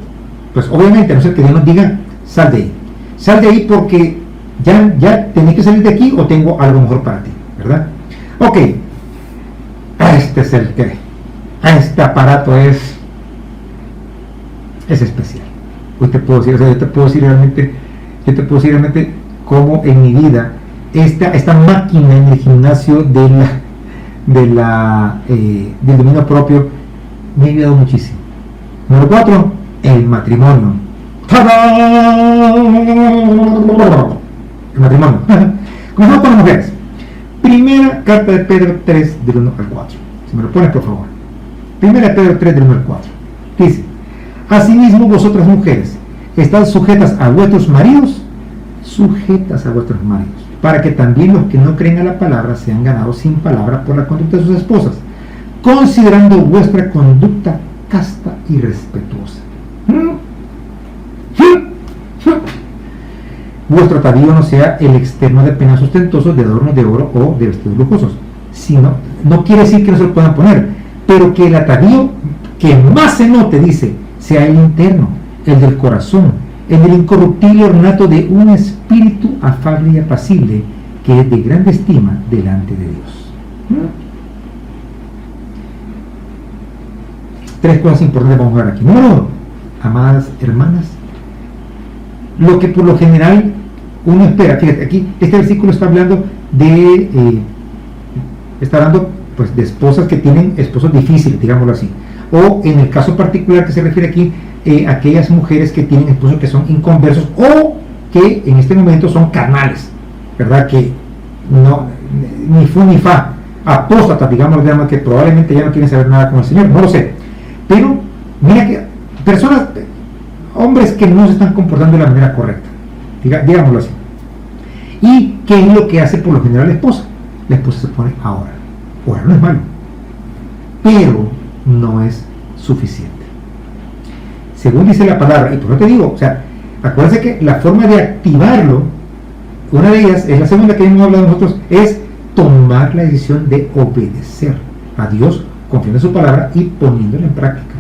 pues obviamente, a no ser que Dios nos diga, sal de ahí. Sal de ahí porque ya tenés que salir de aquí o tengo algo mejor para ti, ¿verdad? Ok. Este es el que, este aparato es especial. Yo te puedo decir realmente cómo en mi vida esta máquina en el gimnasio del dominio propio me ha ayudado muchísimo. Número 4, el matrimonio. ¡Tadán! El matrimonio. Comenzamos con las mujeres. Primera carta de Pedro 3, del 1 al 4. Si me lo pones, por favor. Primera de Pedro 3, del 1 al 4. Dice: asimismo, vosotras mujeres, estad sujetas a vuestros maridos, para que también los que no creen a la palabra sean ganados sin palabra por la conducta de sus esposas, considerando vuestra conducta casta y respetuosa. Vuestro atavío no sea el externo de penas ostentosas, de adornos de oro o de vestidos lujosos, sino, no quiere decir que no se lo puedan poner, pero que el atavío que más se note, dice, sea el interno, el del corazón, el del incorruptible ornato de un espíritu afable y apacible, que es de grande estima delante de Dios. 3 cosas importantes vamos a ver aquí. Número 1, amadas hermanas, lo que por lo general uno espera. Fíjate, aquí este versículo está hablando de pues de esposas que tienen esposos difíciles, digámoslo así, o en el caso particular que se refiere aquí, aquellas mujeres que tienen esposos que son inconversos o que en este momento son carnales, ¿verdad? Que no, ni fu ni fa, apóstatas, digamos, que probablemente ya no quieren saber nada con el Señor, no lo sé, pero mira que hombres que no se están comportando de la manera correcta, digámoslo así. ¿Y qué es lo que hace por lo general la esposa? La esposa se pone a orar. Orar no es malo, pero no es suficiente. Según dice la palabra, y por eso te digo, o sea, acuérdense que la forma de activarlo, una de ellas, es la segunda que hemos hablado nosotros, es tomar la decisión de obedecer a Dios, confiando en su palabra y poniéndola en práctica.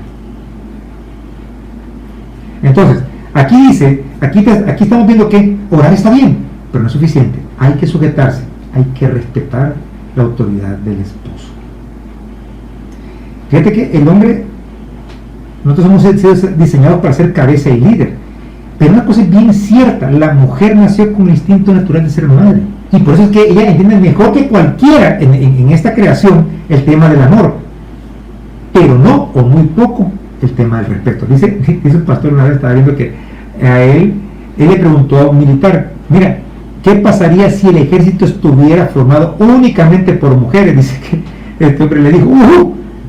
Entonces, aquí dice, aquí estamos viendo que orar está bien, pero no es suficiente. Hay que sujetarse, hay que respetar la autoridad del esposo. Fíjate que el hombre, nosotros hemos sido diseñados para ser cabeza y líder, pero una cosa es bien cierta: la mujer nació con el instinto natural de ser madre, y por eso es que ella entiende mejor que cualquiera en esta creación el tema del amor, pero no, o muy poco, el tema del respeto. Dice un pastor una vez, estaba viendo que a él le preguntó a un militar: mira, ¿qué pasaría si el ejército estuviera formado únicamente por mujeres? Dice que este hombre le dijo,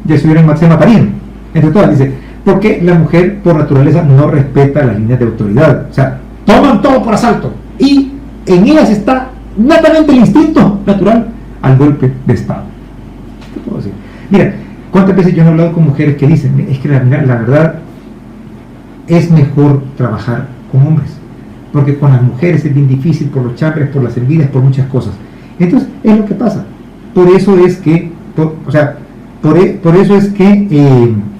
ya se matarían entre todas. Dice, porque la mujer por naturaleza no respeta las líneas de autoridad, o sea, toman todo por asalto, y en ellas está netamente el instinto natural al golpe de estado. ¿Qué puedo decir? Mira, ¿cuántas veces yo he hablado con mujeres que dicen, es que la verdad es mejor trabajar con hombres, porque con las mujeres es bien difícil por los chambres, por las envidias, por muchas cosas? Entonces es lo que pasa. Por eso es que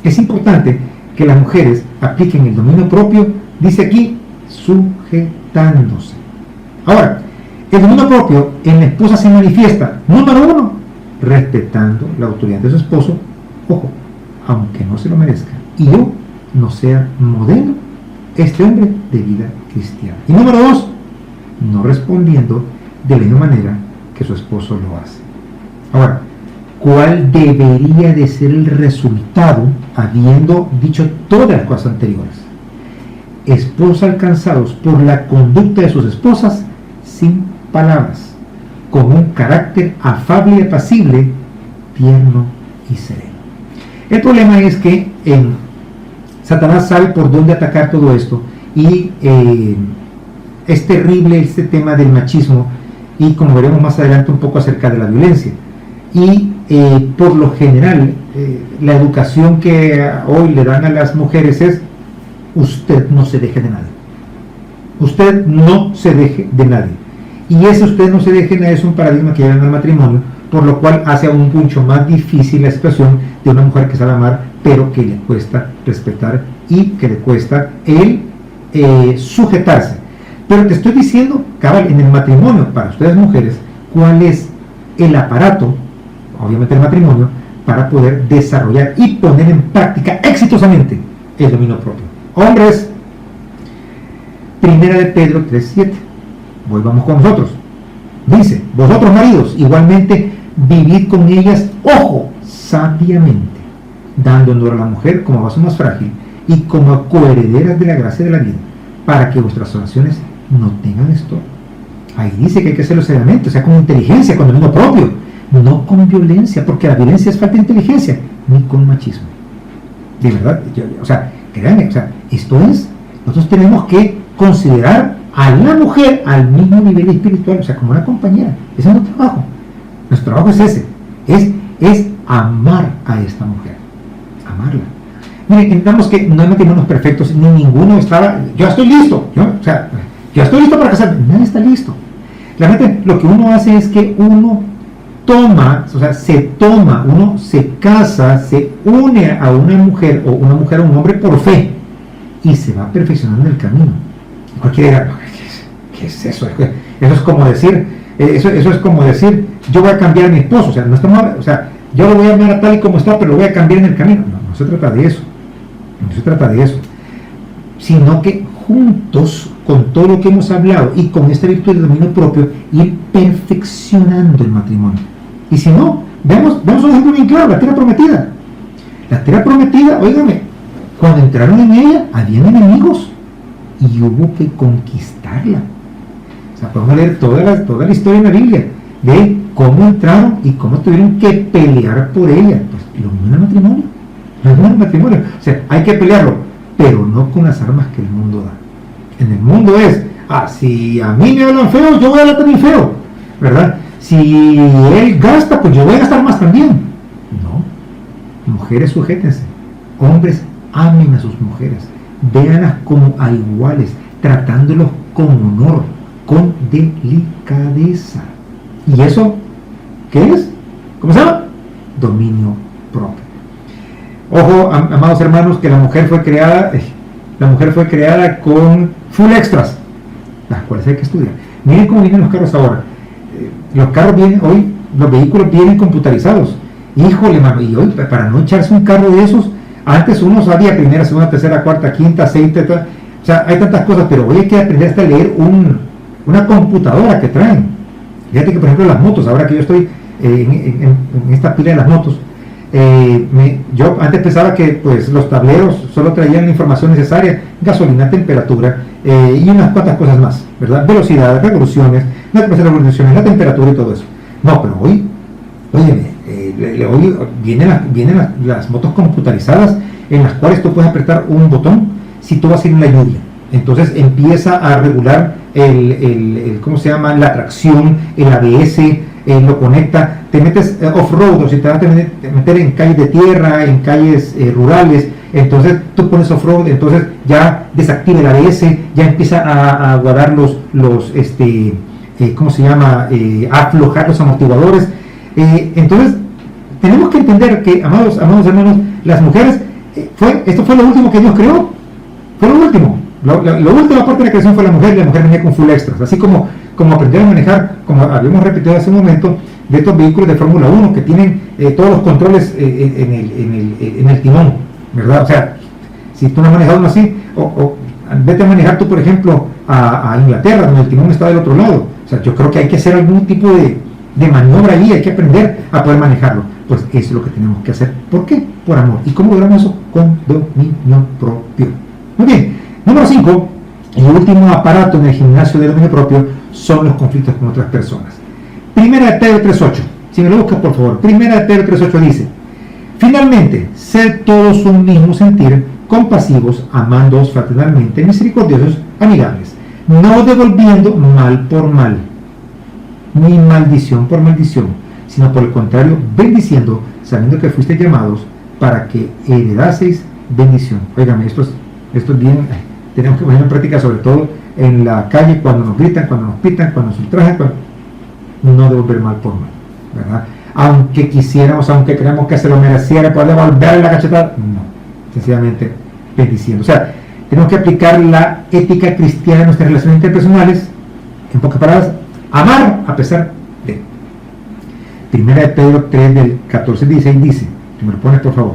es importante que las mujeres apliquen el dominio propio, dice aquí, sujetándose. Ahora, el dominio propio en la esposa se manifiesta, número 1, respetando la autoridad de su esposo. Ojo, aunque no se lo merezca, y yo no sea modelo este hombre de vida cristiana. Y número 2, no respondiendo de la misma manera que su esposo lo hace. Ahora, ¿cuál debería de ser el resultado habiendo dicho todas las cosas anteriores? Esposos alcanzados por la conducta de sus esposas sin palabras, con un carácter afable y apacible, tierno y sereno. El problema es que Satanás sabe por dónde atacar todo esto, y es terrible este tema del machismo, y como veremos más adelante un poco acerca de la violencia. Y por lo general la educación que hoy le dan a las mujeres es: usted no se deje de nadie, usted no se deje de nadie. Y ese usted no se deje de nadie es un paradigma que llevan al matrimonio, por lo cual hace aún mucho más difícil la situación de una mujer que sabe amar, pero que le cuesta respetar y que le cuesta el sujetarse. Pero te estoy diciendo, cabal, en el matrimonio, para ustedes mujeres, cuál es el aparato, obviamente el matrimonio, para poder desarrollar y poner en práctica exitosamente el dominio propio. Hombres, 1 de Pedro 3:7. Volvamos con nosotros. Dice: vosotros maridos, igualmente vivid con ellas, ojo, sabiamente, dando honor a la mujer como vaso más frágil y como coherederas de la gracia de la vida, para que vuestras oraciones no tengan esto. Ahí dice que hay que hacerlo seriamente, o sea, con inteligencia, con dominio propio, no con violencia, porque la violencia es falta de inteligencia, ni con machismo. De verdad, o sea, créanme, o sea, esto es, nosotros tenemos que considerar a la mujer al mismo nivel espiritual, o sea, como una compañera. Ese es nuestro trabajo. Nuestro trabajo es ese, es amar a esta mujer, amarla. Miren, entendamos que no hay matrimonios perfectos, ni ninguno estaba, yo estoy listo, yo estoy listo para casarme. Nadie está listo. Realmente lo que uno hace es que uno toma, o sea, uno se casa, se une a una mujer, o una mujer a un hombre por fe, y se va perfeccionando el camino. Cualquiera dirá: ¿qué es eso? Eso es como decir, yo voy a cambiar a mi esposo, o sea, yo lo voy a amar a tal y como está, pero lo voy a cambiar en el camino. No se trata de eso. No se trata de eso. Sino que juntos, con todo lo que hemos hablado y con esta virtud del dominio propio, ir perfeccionando el matrimonio. Y si no, veamos un ejemplo bien claro: la tierra prometida. La tierra prometida, óigame, cuando entraron en ella, habían enemigos y hubo que conquistarla. O sea, podemos leer toda la historia en la Biblia de cómo entraron y cómo tuvieron que pelear por ella. Pues lo mismo en el matrimonio. Lo mismo en el matrimonio. O sea, hay que pelearlo, pero no con las armas que el mundo da. En el mundo es: si a mí me hablan feo, yo voy a hablar también feo, ¿verdad? Si él gasta, pues yo voy a gastar más también. No. Mujeres, sujétense. Hombres, amen a sus mujeres. Véanlas como a iguales, tratándolos con honor, con delicadeza. ¿Y eso qué es? ¿Cómo se llama? Dominio propio. Ojo, amados hermanos, que la mujer fue creada con full extras, las cuales hay que estudiar. Miren cómo vienen los carros ahora. Los carros vienen hoy, los vehículos vienen computarizados. Híjole, mano, y hoy para no echarse un carro de esos, antes uno sabía primera, segunda, tercera, cuarta, quinta, sexta, o sea, hay tantas cosas, pero hoy hay que aprender hasta a leer una computadora que traen. Fíjate que, por ejemplo, las motos, ahora que yo estoy en esta pila de las motos, yo antes pensaba que pues los tableros solo traían la información necesaria: gasolina, temperatura y unas cuantas cosas más, ¿verdad? Velocidad, revoluciones, la temperatura y todo eso. No, pero hoy, óyeme, hoy vienen las motos computarizadas, en las cuales tú puedes apretar un botón si tú vas a ir en la lluvia. Entonces empieza a regular ¿cómo se llama? La tracción, el ABS, lo conecta, te metes off-road, o si te vas a meter en calles de tierra, en calles rurales, entonces tú pones off-road, entonces ya desactiva el ABS, ya empieza a guardar ¿cómo se llama? A aflojar los amortiguadores. Entonces tenemos que entender que, amados hermanos, las mujeres, esto fue lo último que Dios creó, fue lo último. La última parte de la creación fue la mujer, y la mujer venía con full extras, así como como aprender a manejar, como habíamos repetido hace un momento, de estos vehículos de Fórmula 1 que tienen todos los controles en el timón, ¿verdad? O sea, si tú no has manejado uno así, o vete a manejar tú, por ejemplo, a Inglaterra, donde el timón está del otro lado. O sea, yo creo que hay que hacer algún tipo de maniobra allí, hay que aprender a poder manejarlo. Pues eso es lo que tenemos que hacer. ¿Por qué? Por amor. ¿Y cómo logramos eso? Con dominio propio. Muy bien. Número 5, y último aparato en el gimnasio de dominio propio son los conflictos con otras personas. Primera de Pedro 3.8. Si me lo buscas, por favor. Primera de Pedro 3.8 dice: finalmente, sed todos un mismo sentir, compasivos, amándoos fraternalmente, misericordiosos, amigables, no devolviendo mal por mal, ni maldición por maldición, sino por el contrario, bendiciendo, sabiendo que fuisteis llamados para que heredaseis bendición. Óigame, esto es bien, tenemos que ponerlo en práctica, sobre todo en la calle, cuando nos gritan, cuando nos pitan, cuando nos ultrajan, no devolver mal por mal, ¿verdad? Aunque quisiéramos, aunque creamos que se lo mereciera, poder devolverle la cachetada, no, sencillamente bendiciendo. O sea, tenemos que aplicar la ética cristiana en nuestras relaciones interpersonales, en pocas palabras, amar a pesar de. Primera de Pedro 3 del 14 al 16 dice, si me lo pones por favor: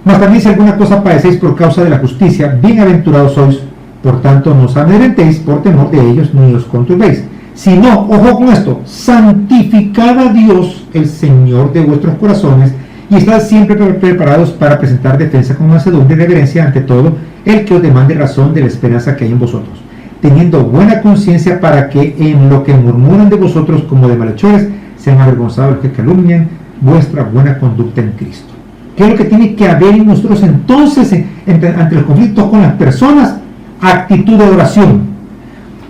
mas también si alguna cosa padecéis por causa de la justicia, bienaventurados sois, por tanto no os amedrentéis por temor de ellos, ni os conturbéis, sino, ojo con esto, santificad a Dios, el Señor de vuestros corazones, y estad siempre preparados para presentar defensa con mansedumbre y reverencia ante todo el que os demande razón de la esperanza que hay en vosotros, teniendo buena conciencia, para que en lo que murmuran de vosotros como de malhechores sean avergonzados los que calumnian vuestra buena conducta en Cristo. ¿Qué es lo que tiene que haber en nosotros entonces ante los conflictos con las personas? Actitud de oración.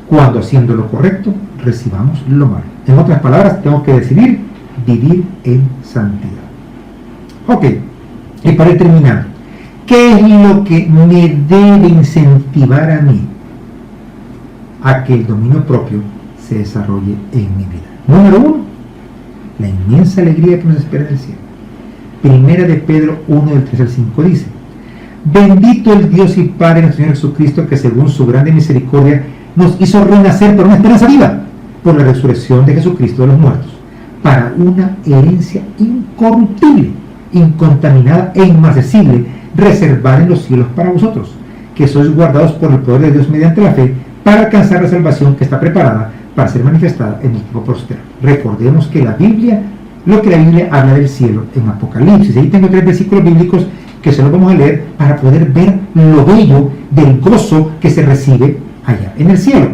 Cuando haciendo lo correcto recibamos lo malo. En otras palabras, tengo que decidir vivir en santidad. Ok, y para terminar, ¿qué es lo que me debe incentivar a mí a que el dominio propio se desarrolle en mi vida? Número 1, la inmensa alegría que nos espera en el cielo. Primera de Pedro 1 del 3 al 5 dice: bendito el Dios y Padre de nuestro Señor Jesucristo, que según su grande misericordia nos hizo renacer por una esperanza viva, por la resurrección de Jesucristo de los muertos, para una herencia incorruptible, incontaminada e inmarcesible, reservada en los cielos para vosotros, que sois guardados por el poder de Dios mediante la fe, para alcanzar la salvación que está preparada para ser manifestada en el tiempo próspero. Recordemos que la Biblia, lo que la Biblia habla del cielo en Apocalipsis, ahí tengo 3 versículos bíblicos que se los vamos a leer para poder ver lo bello del gozo que se recibe allá en el cielo.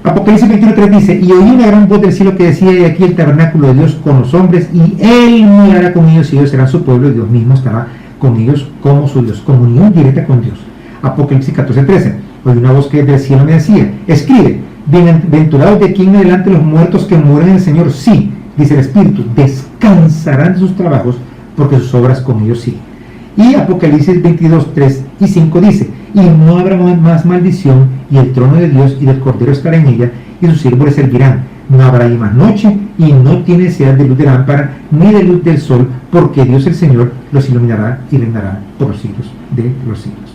Apocalipsis 21:3 dice: y oí una gran voz del cielo que decía: he aquí el tabernáculo de Dios con los hombres, y Él morará con ellos, y ellos serán su pueblo, y Dios mismo estará con ellos como su Dios. Comunión directa con Dios. Apocalipsis 14:13: oí una voz que del cielo me decía: escribe, bienaventurados de aquí en adelante los muertos que mueren en el Señor. Sí, dice el Espíritu, descansarán de sus trabajos, porque sus obras con ellos siguen. Y Apocalipsis 22:3 y 5 dice: y no habrá más maldición, y el trono de Dios y del Cordero estará en ella, y sus siervos le servirán. No habrá ahí más noche, y no tiene necesidad de luz de lámpara, ni de luz del sol, porque Dios el Señor los iluminará y reinará por los siglos de los siglos.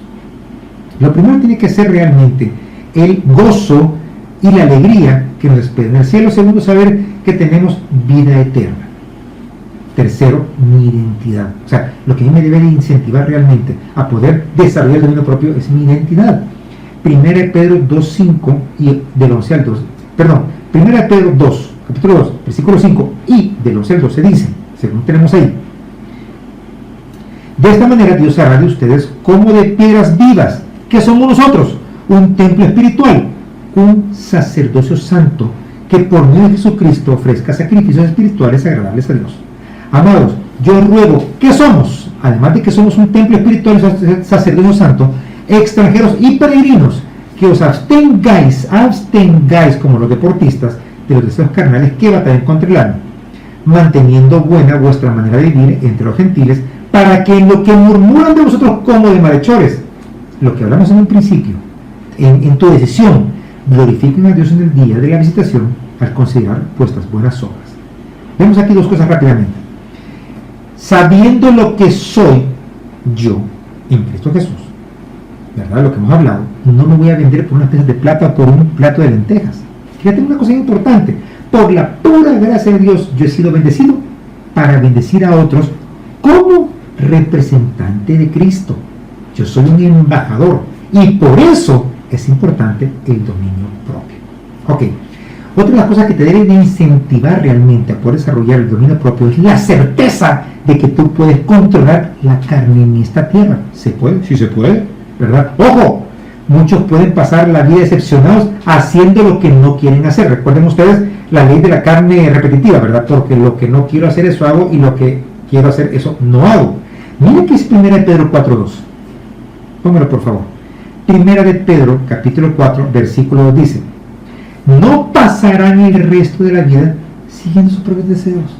Lo primero tiene que ser realmente el gozo y la alegría que nos espera en el cielo. Segundo, saber que tenemos vida eterna. Tercero, mi identidad. O sea, lo que a mí me debe de incentivar realmente a poder desarrollar el dominio propio es mi identidad. Primera de Pedro 2:5 y del 11 al 12. Perdón, Primera de Pedro 2, capítulo 2, versículo 5 y del 11 al 12 dice, según tenemos ahí: de esta manera Dios hará de ustedes como de piedras vivas, que somos nosotros, un templo espiritual, un sacerdocio santo, que por medio de Jesucristo ofrezca sacrificios espirituales agradables a Dios. Amados, yo ruego que somos, además de que somos un templo espiritual, sacerdocio santo, extranjeros y peregrinos, que os abstengáis como los deportistas de los deseos carnales que batallan contra el alma, manteniendo buena vuestra manera de vivir entre los gentiles, para que en lo que murmuran de vosotros como de malhechores, lo que hablamos en un principio, en tu decisión, glorifiquen a Dios en el día de la visitación al considerar vuestras buenas obras. Vemos aquí 2 cosas rápidamente. Sabiendo lo que soy yo en Cristo Jesús, ¿verdad? Lo que hemos hablado, no me voy a vender por unas piezas de plata o por un plato de lentejas. Fíjate una cosa importante. Por la pura gracia de Dios, yo he sido bendecido para bendecir a otros como representante de Cristo. Yo soy un embajador y por eso es importante el dominio propio. Ok, otra de las cosas que te debe de incentivar realmente a poder desarrollar el dominio propio es la certeza de que tú puedes controlar la carne en esta tierra. ¿Se puede? Sí se puede, ¿verdad? ¡Ojo! Muchos pueden pasar la vida decepcionados haciendo lo que no quieren hacer. Recuerden ustedes la ley de la carne repetitiva, ¿verdad? Porque lo que no quiero hacer, eso hago, y lo que quiero hacer, eso no hago. Mira que es 1 de Pedro 4.2. Póngalo por favor. 1 de Pedro, capítulo 4, versículo 2 dice: no pasarán el resto de la vida siguiendo sus propios deseos,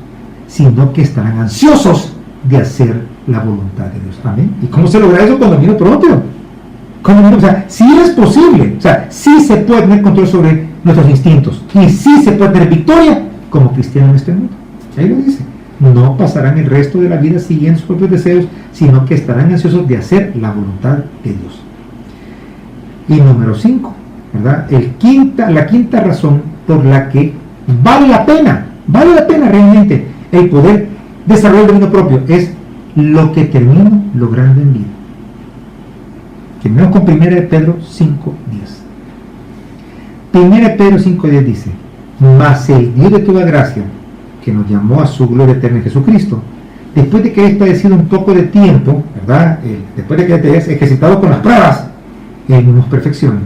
sino que estarán ansiosos de hacer la voluntad de Dios. Amén. ¿Y cómo se logra eso? Con dominio propio. O sea, sí es posible. O sea, sí se puede tener control sobre nuestros instintos. Y sí se puede tener victoria como cristiano en este mundo. Ahí lo dice. No pasarán el resto de la vida siguiendo sus propios deseos, sino que estarán ansiosos de hacer la voluntad de Dios. Y número 5, ¿verdad? La quinta razón por la que vale la pena realmente el poder desarrollar el dominio propio es lo que termino logrando en vida. Terminamos con 1 de Pedro 5.10. 1 de Pedro 5.10 dice: mas el Dios de toda gracia, que nos llamó a su gloria eterna en Jesucristo, después de que hayas padecido un poco de tiempo, ¿verdad? Después de que te hayas ejercitado con las pruebas, Él nos perfeccione,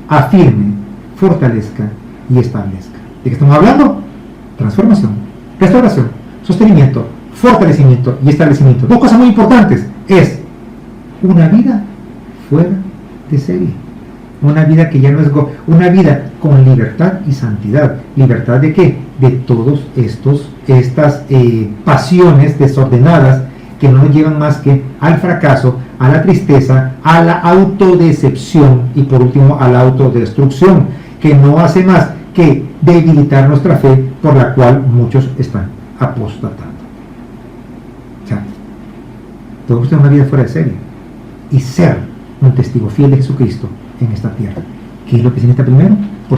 afirme, fortalezca y establezca. ¿De qué estamos hablando? Transformación, restauración, sostenimiento, fortalecimiento y establecimiento. Dos cosas muy importantes. Es una vida fuera de serie. Una vida que ya no es una vida con libertad y santidad. ¿Libertad de qué? De todos estas pasiones desordenadas que no nos llevan más que al fracaso, a la tristeza, a la autodecepción y por último a la autodestrucción, que no hace más que debilitar nuestra fe, por la cual muchos están apostatando. O sea, podemos tener una vida fuera de serie y ser un testigo fiel de Jesucristo en esta tierra. ¿Qué es lo que se necesita primero? Por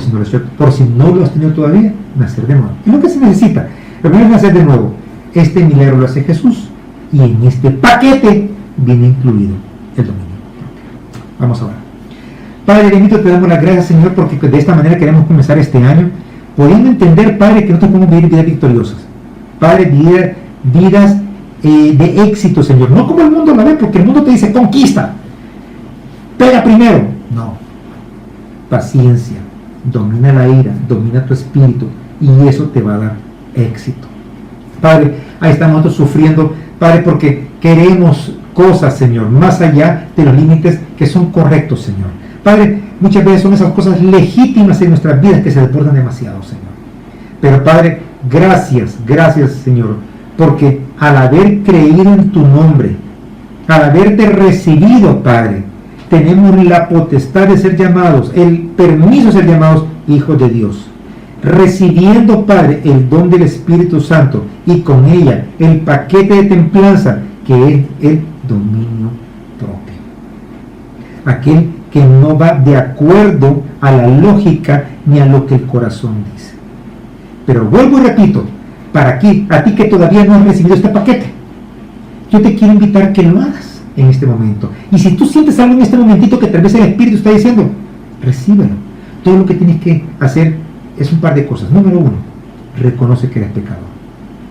si no lo has tenido todavía, nacer de nuevo. ¿Qué es lo que se necesita? Lo primero es nacer de nuevo. Este milagro lo hace Jesús y en este paquete viene incluido el dominio propio. Vamos ahora. Padre bendito, te damos las gracias, Señor, porque de esta manera queremos comenzar este año, pudiendo entender, Padre, que nosotros podemos vivir vidas victoriosas. Padre, vidas de éxito, Señor. No como el mundo la ve, porque el mundo te dice conquista, pega primero. No. Paciencia, domina la ira, domina tu espíritu, y eso te va a dar éxito. Padre, ahí estamos nosotros sufriendo, Padre, porque queremos cosas, Señor, más allá de los límites que son correctos, Señor. Padre, muchas veces son esas cosas legítimas en nuestras vidas que se deportan demasiado, Señor. Pero Padre, gracias, Señor, porque al haber creído en tu nombre, al haberte recibido, Padre, tenemos la potestad de ser llamados, el permiso de ser llamados hijos de Dios. Recibiendo, Padre, el don del Espíritu Santo y con ella el paquete de templanza que es el dominio propio. Aquel que no va de acuerdo a la lógica ni a lo que el corazón dice. Pero vuelvo y repito, a ti que todavía no has recibido este paquete, yo te quiero invitar que lo hagas en este momento. Y si tú sientes algo en este momentito que tal vez el Espíritu está diciendo, recíbelo. Todo lo que tienes que hacer es un par de cosas. Número 1, reconoce que eres pecador.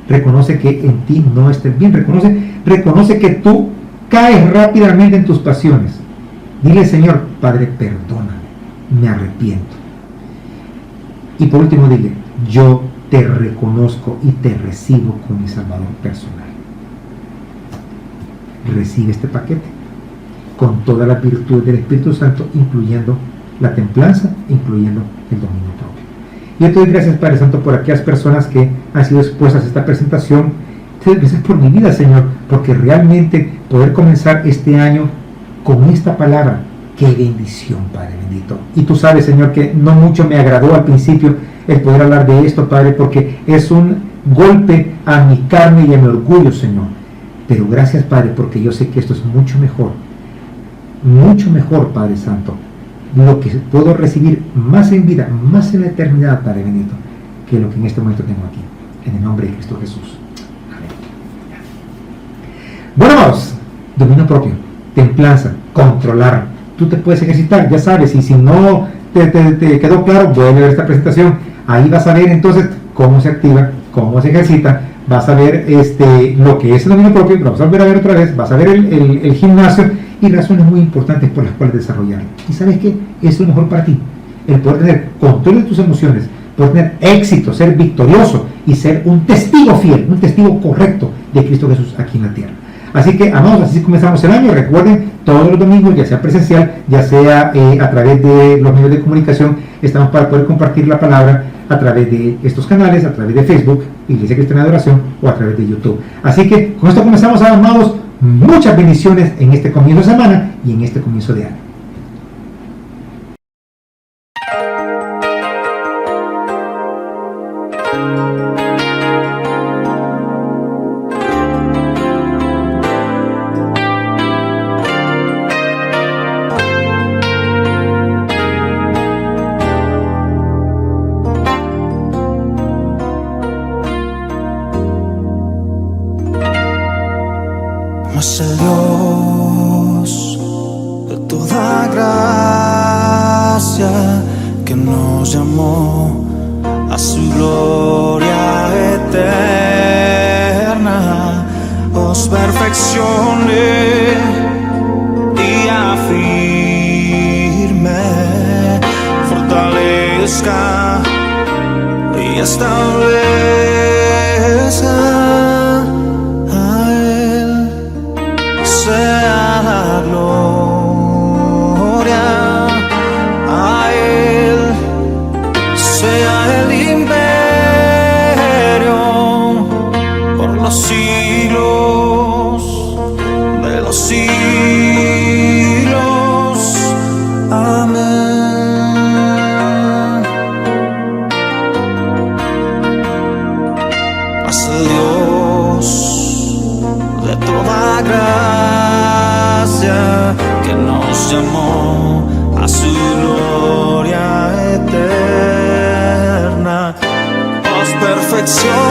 Reconoce que en ti no estás bien. Reconoce que tú caes rápidamente en tus pasiones. Dile, Señor, Padre, perdóname, me arrepiento. Y por último, dile, yo te reconozco y te recibo como mi Salvador personal. Recibe este paquete con toda la virtud del Espíritu Santo, incluyendo la templanza, incluyendo el dominio propio. Yo te doy gracias, Padre Santo, por aquellas personas que han sido expuestas a esta presentación. Te doy gracias por mi vida, Señor, porque realmente poder comenzar este año con esta palabra, qué bendición, Padre bendito. Y tú sabes, Señor, que no mucho me agradó al principio el poder hablar de esto, Padre, porque es un golpe a mi carne y a mi orgullo, Señor. Pero gracias, Padre, porque yo sé que esto es mucho mejor, Padre Santo, lo que puedo recibir más en vida, más en la eternidad, Padre bendito, que lo que en este momento tengo aquí. En el nombre de Cristo Jesús. Amén. Bueno, vamos. Dominio propio, templanza, controlar. Tú te puedes ejercitar, ya sabes, y si no te quedó claro, vuelve a ver esta presentación. Ahí vas a ver entonces cómo se activa, cómo se ejercita. Vas a ver lo que es el dominio propio, lo vas a volver a ver otra vez, vas a ver el gimnasio y razones muy importantes por las cuales desarrollarlo. ¿Y sabes qué? Es lo mejor para ti. El poder tener control de tus emociones, poder tener éxito, ser victorioso y ser un testigo fiel, un testigo correcto de Cristo Jesús aquí en la tierra. Así que, amados, así comenzamos el año. Recuerden, todos los domingos, ya sea presencial, ya sea a través de los medios de comunicación, estamos para poder compartir la palabra a través de estos canales, a través de Facebook, Iglesia Cristiana de Oración, o a través de YouTube. Así que con esto comenzamos, amados. Muchas bendiciones en este comienzo de semana y en este comienzo de año. Mas el Dios de toda gracia que nos llamó a su gloria eterna os perfeccione y afirme, fortalezca y establezca. Sea la gloria a Él, sea el imperio por los siglos de los siglos. Amén. Mas el Dios de toda gracia que nos llamó a su gloria eterna, os perfecciona